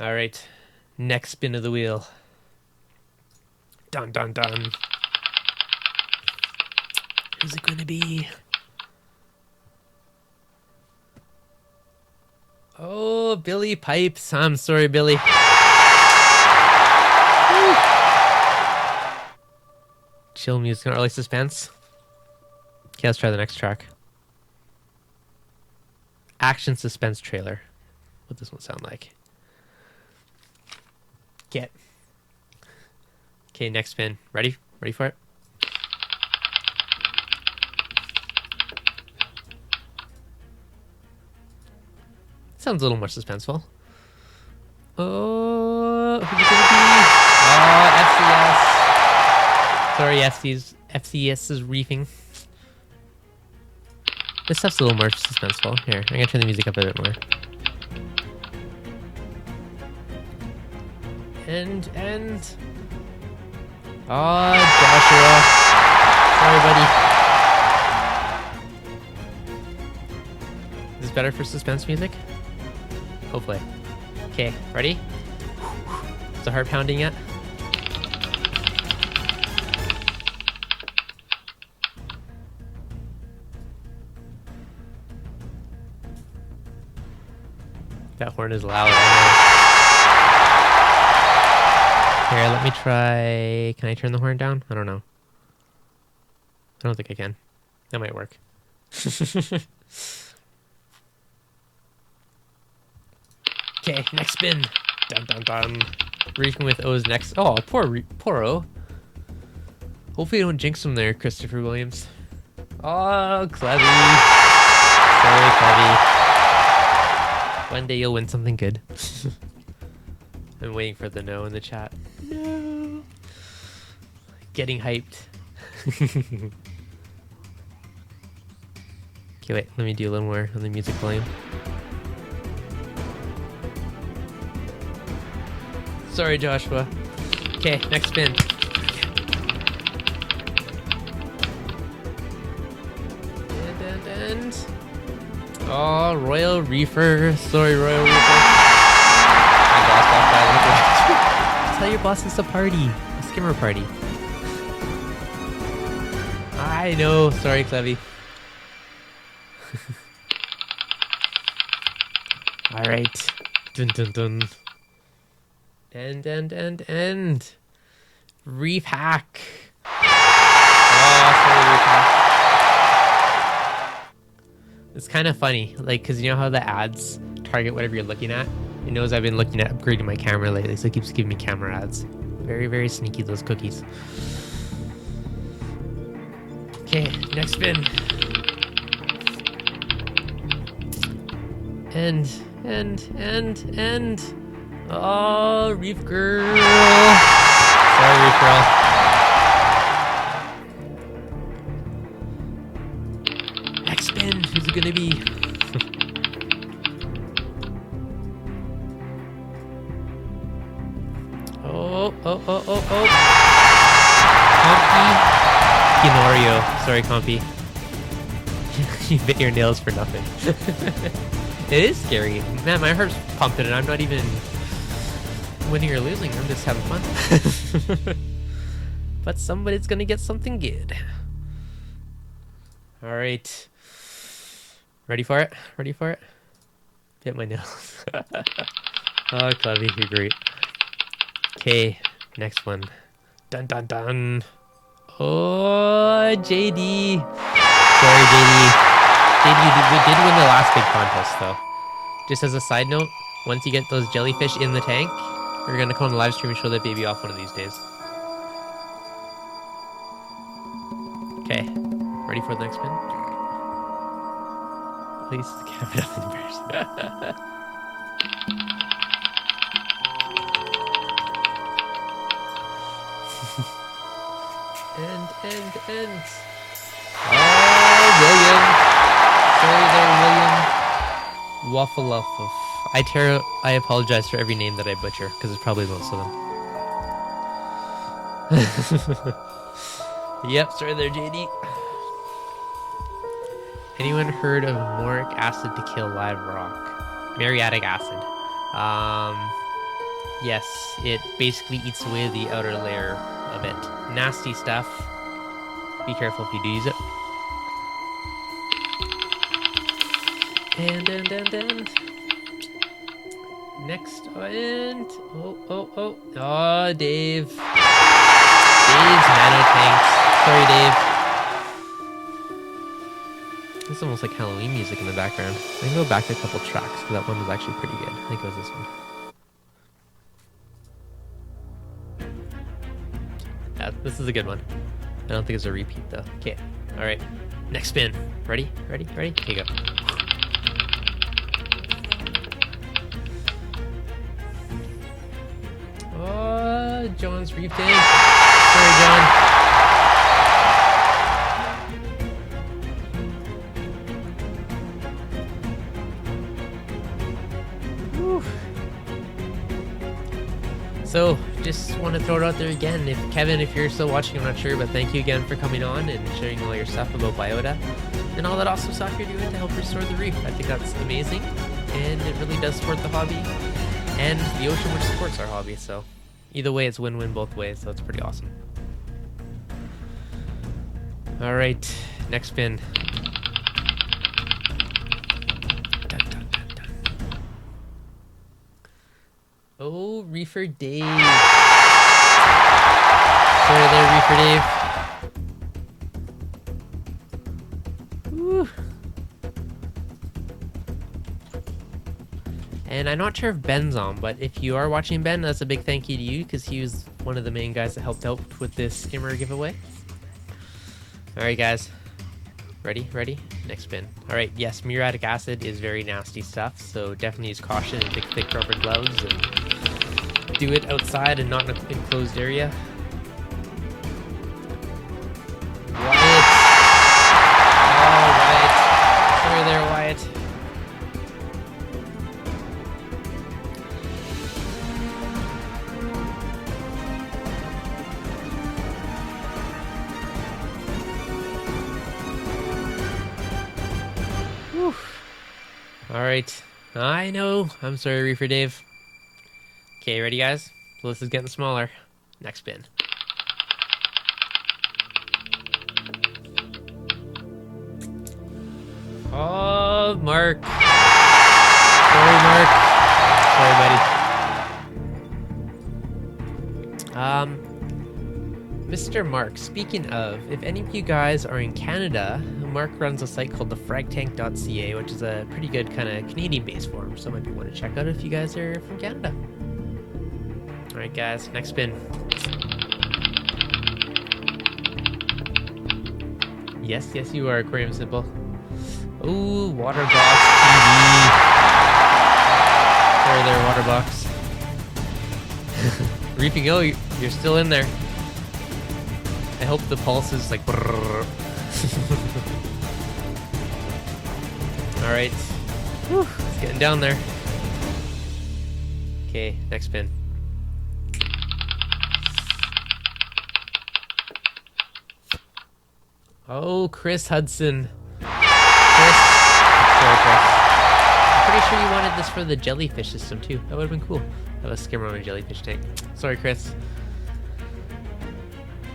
All right. Next spin of the wheel. Dun, dun, dun. Who's it going to be? Oh, Billy Pipes. I'm sorry, Billy. Woo. Chill music, not really suspense. Okay, let's try the next track. Action suspense trailer. What does this one sound like? Get. Okay, next spin. Ready? Ready for it? Sounds a little more suspenseful. Oh, who's it gonna be? Oh, FCS. Sorry, FCS is reefing. This stuff's a little more suspenseful. Here, I'm gonna turn the music up a bit more. And. Oh, Joshua. Sorry, buddy. Is this better for suspense music? Hopefully. Okay, ready? Is the heart pounding yet? That horn is loud, I know. Here, let me try... Can I turn the horn down? I don't know. I don't think I can. That might work. Okay, next spin. Dun dun dun. Reefing with O's next. Oh, poor O. Hopefully you don't jinx him there, Christopher Williams. Oh, Clevy. Sorry, Clevy. One day you'll win something good. I'm waiting for the no in the chat. No. Getting hyped. Okay, wait. Let me do a little more on the music volume. Sorry, Joshua. Okay, next spin. And oh, Royal Reefer. Sorry, Royal Reefer. My boss walked by. Tell your boss it's a party, a skimmer party. I know. Sorry, Clevy. All right. Dun dun dun. And. Reef hack. Oh, sorry, reef hack. It's kind of funny, like, because you know how the ads target whatever you're looking at? It knows I've been looking at upgrading my camera lately, so it keeps giving me camera ads. Very, very sneaky, those cookies. Okay, next spin. And. Oh, Reef Girl. Sorry, Reef Girl. Next spin. Who's it gonna be? Oh. Compy. Kinorio. Sorry, Compy. You bit your nails for nothing. It is scary. Man, my heart's pumping and I'm not even winning or losing. I'm just having fun. But somebody's gonna get something good. Alright. Ready for it? Ready for it? Bit my nails. Oh, Clevy, you're great. Okay, next one. Dun dun dun. Oh, JD. Sorry, JD. We did win the last big contest, though. Just as a side note, once you get those jellyfish in the tank, we're gonna come on the live stream and show that baby off one of these days. Okay, ready for the next spin? Please, have nothing embarrassing. and. Oh, William. Sorry there, William. Waffle. I apologize for every name that I butcher, because it's probably most of them. Yep, sorry there, JD. Anyone heard of muriatic acid to kill live rock? Muriatic acid. Yes, it basically eats away the outer layer of it. Nasty stuff. Be careful if you do use it. And. Next, and oh, Dave. Dave's nanotanks. Sorry, Dave. It's almost like Halloween music in the background. I can go back a couple tracks because that one was actually pretty good. I think it was this one. Yeah, this is a good one. I don't think it's a repeat though. Okay, all right. Next spin. Ready? Here you go. Oh, John's reef tank. Sorry, John. Whew. So, just want to throw it out there again. Kevin, if you're still watching, I'm not sure, but thank you again for coming on and sharing all your stuff about Biota and all that awesome stuff you're doing to help restore the reef. I think that's amazing, and it really does support the hobby and the ocean, which supports our hobby. So either way, it's win-win both ways, so it's pretty awesome. All right, next spin. Dun, dun, dun, dun. Oh, Reefer Dave. Sorry there, Reefer Dave. Woo. And I'm not sure if Ben's on, but if you are watching, Ben, that's a big thank you to you because he was one of the main guys that helped out with this skimmer giveaway. All right, guys. Ready? Next spin. All right, yes, muriatic acid is very nasty stuff, so definitely use caution and take thick rubber gloves and do it outside and not in an enclosed area. Wyatt. Oh, Wyatt. Sorry there, Wyatt. Alright. I know. I'm sorry, Reefer Dave. Okay, ready guys? The list is getting smaller. Next spin. Oh, Mark. Sorry, Mark. Sorry, buddy. Mr. Mark, speaking of, if any of you guys are in Canada, Mark runs a site called thefragtank.ca, which is a pretty good kind of Canadian-based forum, so might be one to check out if you guys are from Canada. Alright guys, next spin. Yes, yes you are, Aquarium Simple. Ooh, Water Box TV. Sorry there, Water Box. Reefing, oh, you're still in there. I hope the pulse is like... Alright. Whew, it's getting down there. Okay, next spin. Oh, Chris Hudson. Chris. Sorry, Chris. I'm pretty sure you wanted this for the jellyfish system too. That would have been cool. Have a skimmer on a jellyfish tank. Sorry, Chris.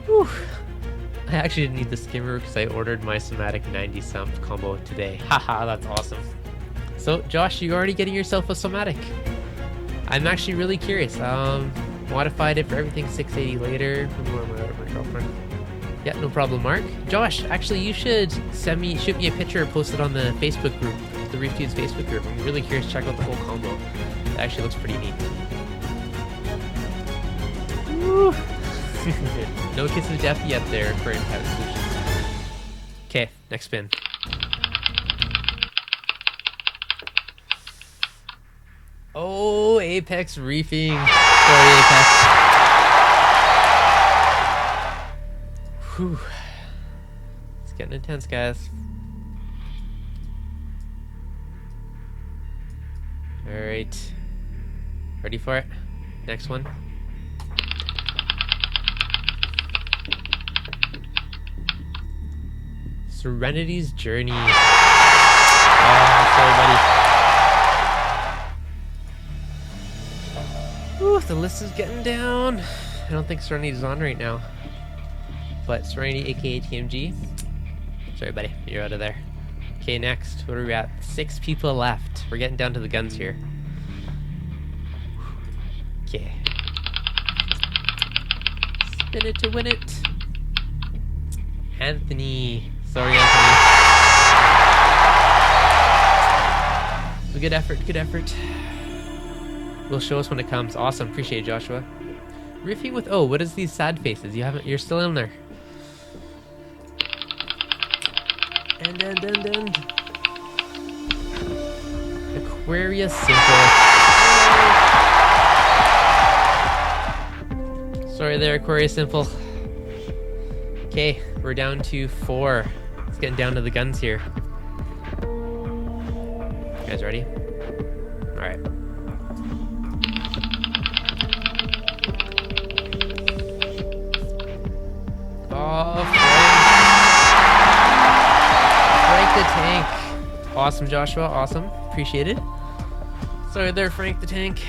Whew. I actually didn't need the skimmer because I ordered my somatic 90 sump combo today. Haha, that's awesome. So, Josh, you already getting yourself a somatic? I'm actually really curious. Modified it for everything 680 later. My girlfriend. Yeah, no problem, Mark. Josh, actually, you should shoot me a picture or post it on the Facebook group, the ReefDudes Facebook group. I'm really curious to check out the whole combo. It actually looks pretty neat. Woo. No kiss of death yet there, Aquarium Pilot Solutions. Okay, next spin. Oh, Apex Reefing. Sorry, Apex. Whew. It's getting intense, guys. Alright. Ready for it? Next one. Serenity's Journey. Oh, sorry, buddy. Ooh, the list is getting down. I don't think Serenity's on right now. But Serenity, aka TMG. Sorry, buddy. You're out of there. Okay, next. What are we at? 6 people left. We're getting down to the guns here. Okay. Spin it to win it. Anthony. Sorry, Anthony. Good effort, good effort. Will show us when it comes. Awesome, appreciate it, Joshua. Riffing with what is these sad faces? You're still in there. And Aquarius Simple. Sorry there, Aquarius Simple. Okay, we're down to 4. It's getting down to the guns here. You guys ready? Alright. Oh, Frank the Tank. Awesome, Joshua. Awesome. Appreciate it. Sorry there, Frank the Tank.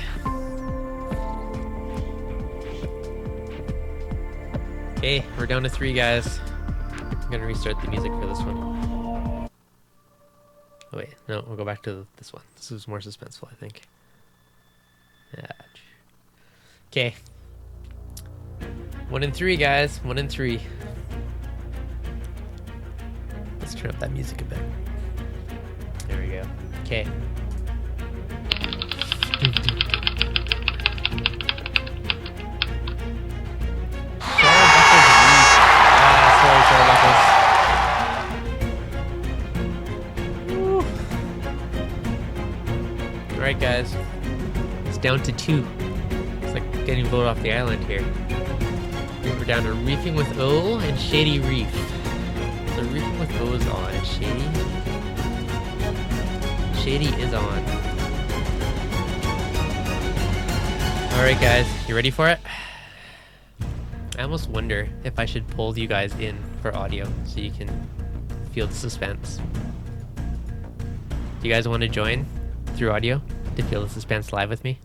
Okay, we're down to 3, guys. I'm gonna restart the music for this one. Oh wait, no, we'll go back to this one. This is more suspenseful, I think. Yeah. Okay. 1 in 3, guys. 1 in 3. Let's turn up that music a bit. There we go. Okay. Alright guys, it's down to 2. It's like getting voted off the island here. We're down to Reefing with O and Shady Reef. So Reefing with O is on, and Shady is on. Alright guys, you ready for it? I almost wonder if I should pull you guys in for audio so you can feel the suspense. Do you guys want to join? through audio to feel the suspense live with me.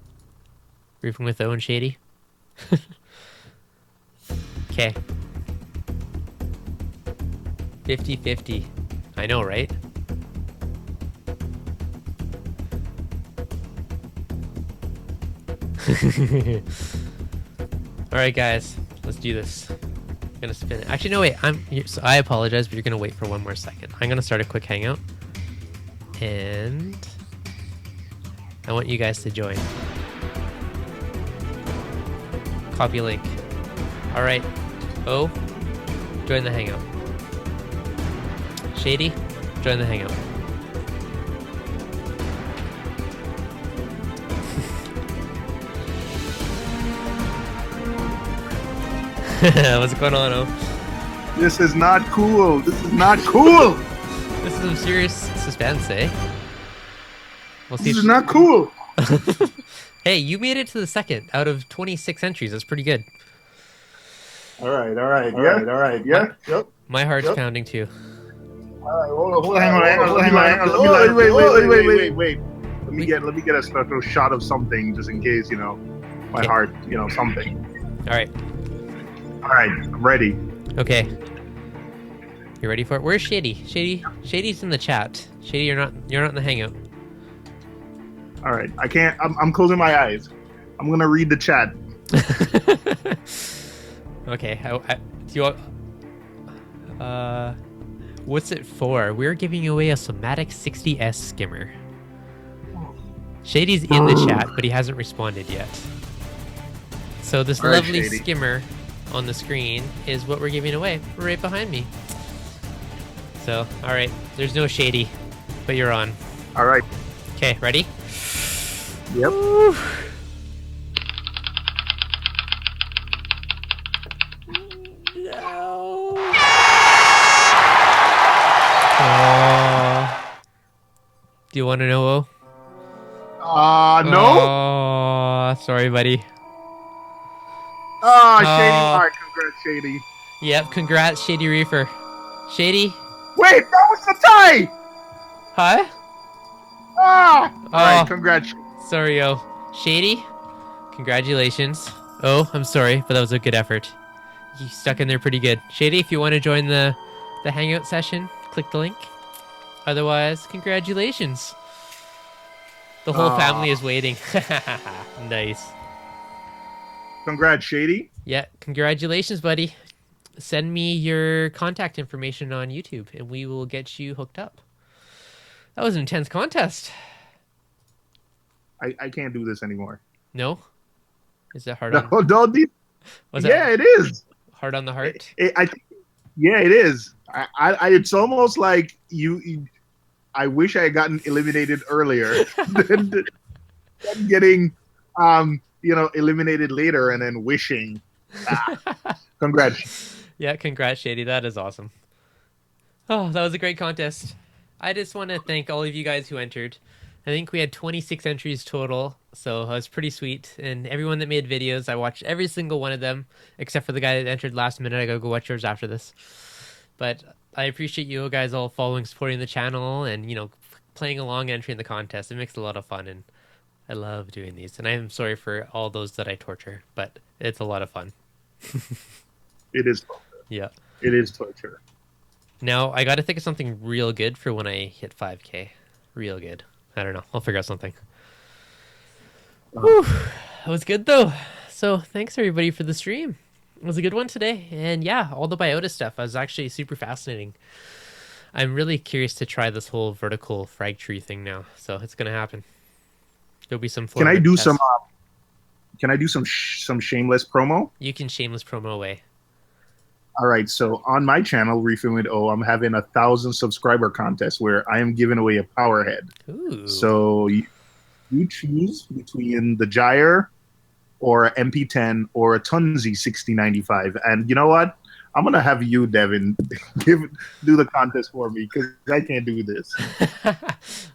Reefing with O and Shady. Okay. 50-50. I know, right? Alright, guys. Let's do this. I'm gonna spin it. Actually, no, wait. So I apologize, but you're gonna wait for one more second. I'm gonna start a quick hangout. And I want you guys to join. Copy link. Alright. Oh, join the hangout. Shady, join the hangout. What's going on, O? This is not cool. This is not cool. This is some serious suspense, eh? We'll see. This is not cool. Hey, you made it to the second out of 26 entries. That's pretty good. All right. Yeah. Yep. My heart's pounding too. All right. Hold on. Hang on. Wait. Let me get a special shot of something just in case, my heart, something. All right. All right. I'm ready. Okay. You ready for it? Where's Shady? Shady's in the chat. Shady, you're not in the hangout. All right. I can't. I'm closing my eyes. I'm gonna read the chat. Okay. Do you want? What's it for? We're giving away a Somatic 60S skimmer. Shady's in the chat, but he hasn't responded yet. So this lovely Shady skimmer on the screen is what we're giving away. Right behind me. So, all right. There's no Shady, but you're on. All right. Okay, ready? Yep. Woo. No. Do you want to know, O? No. Oh, sorry, buddy. Shady. All right, congrats, Shady. Yep, congrats, Shady Reefer. Shady? Wait, that was the tie! Huh? All right, congrats. Sorry, O. Shady? Congratulations. Oh, I'm sorry, but that was a good effort. You stuck in there pretty good. Shady, if you want to join the hangout session, click the link. Otherwise, congratulations. The whole family is waiting. Nice. Congrats, Shady. Yeah, congratulations, buddy. Send me your contact information on YouTube, and we will get you hooked up. That was an intense contest. I can't do this anymore. No? Is it hard on? No, yeah, it is. Hard on the heart? Yeah, it is. It's almost like you. I wish I had gotten eliminated earlier than getting, eliminated later and then wishing. Congrats. Yeah, congrats, Shady. That is awesome. Oh, that was a great contest. I just want to thank all of you guys who entered. I think we had 26 entries total, so it was pretty sweet. And everyone that made videos, I watched every single one of them, except for the guy that entered last minute. I gotta go watch yours after this. But I appreciate you guys all following, supporting the channel, and, playing along, entering the contest. It makes it a lot of fun, and I love doing these. And I am sorry for all those that I torture, but it's a lot of fun. It is torture. Yeah. It is torture. Now, I got to think of something real good for when I hit 5K. Real good. I don't know. I'll figure out something. Whew. That was good, though. So, thanks, everybody, for the stream. It was a good one today. And, yeah, all the biota stuff was actually super fascinating. I'm really curious to try this whole vertical frag tree thing now. So, it's going to happen. There'll be some... Can I do some... Can I do some shameless promo? You can shameless promo away. All right, so on my channel, Reefing with O, I'm having 1,000 subscriber contest where I am giving away a power head. Ooh. So you choose between the Gyre or a MP10 or a Tunzi 6095. And you know what? I'm going to have you, Devin, do the contest for me because I can't do this.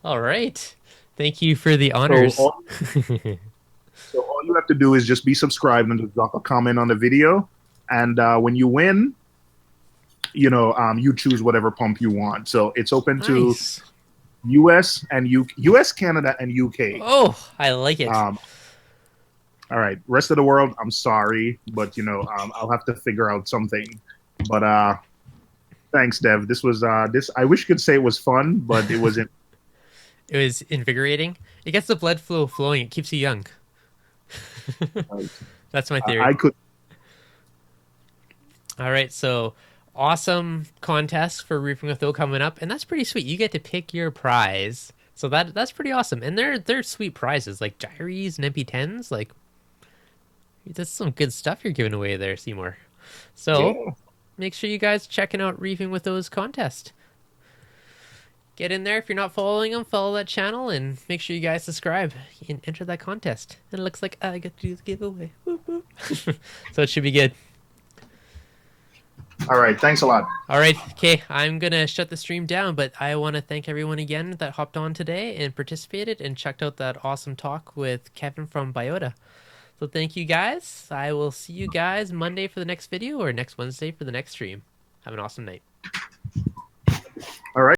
All right. Thank you for the honors. So all you have to do is just be subscribed and just drop a comment on the video. And when you win, you choose whatever pump you want. So it's open to U.S. and U.S., Canada, and U.K. Oh, I like it. All right, rest of the world, I'm sorry, but I'll have to figure out something. But thanks, Dev. This was this. I wish I could say it was fun, but it wasn't. It was invigorating. It gets the blood flow flowing. It keeps you young. That's my theory. I could. All right, so awesome contest for Reefing with Phil coming up, and that's pretty sweet. You get to pick your prize, so that's pretty awesome. And they're sweet prizes like gyres and MP10s. Like that's some good stuff you're giving away there, Seymour. So Yeah. make sure you guys checking out Reefing with those contest. Get in there if you're not following them. Follow that channel and make sure you guys subscribe and enter that contest. And it looks like I get to do the giveaway. Whoop, whoop. So it should be good. All right, thanks a lot. All right, okay, I'm going to shut the stream down, but I want to thank everyone again that hopped on today and participated and checked out that awesome talk with Kevin from Biota. So thank you guys. I will see you guys Monday for the next video or next Wednesday for the next stream. Have an awesome night.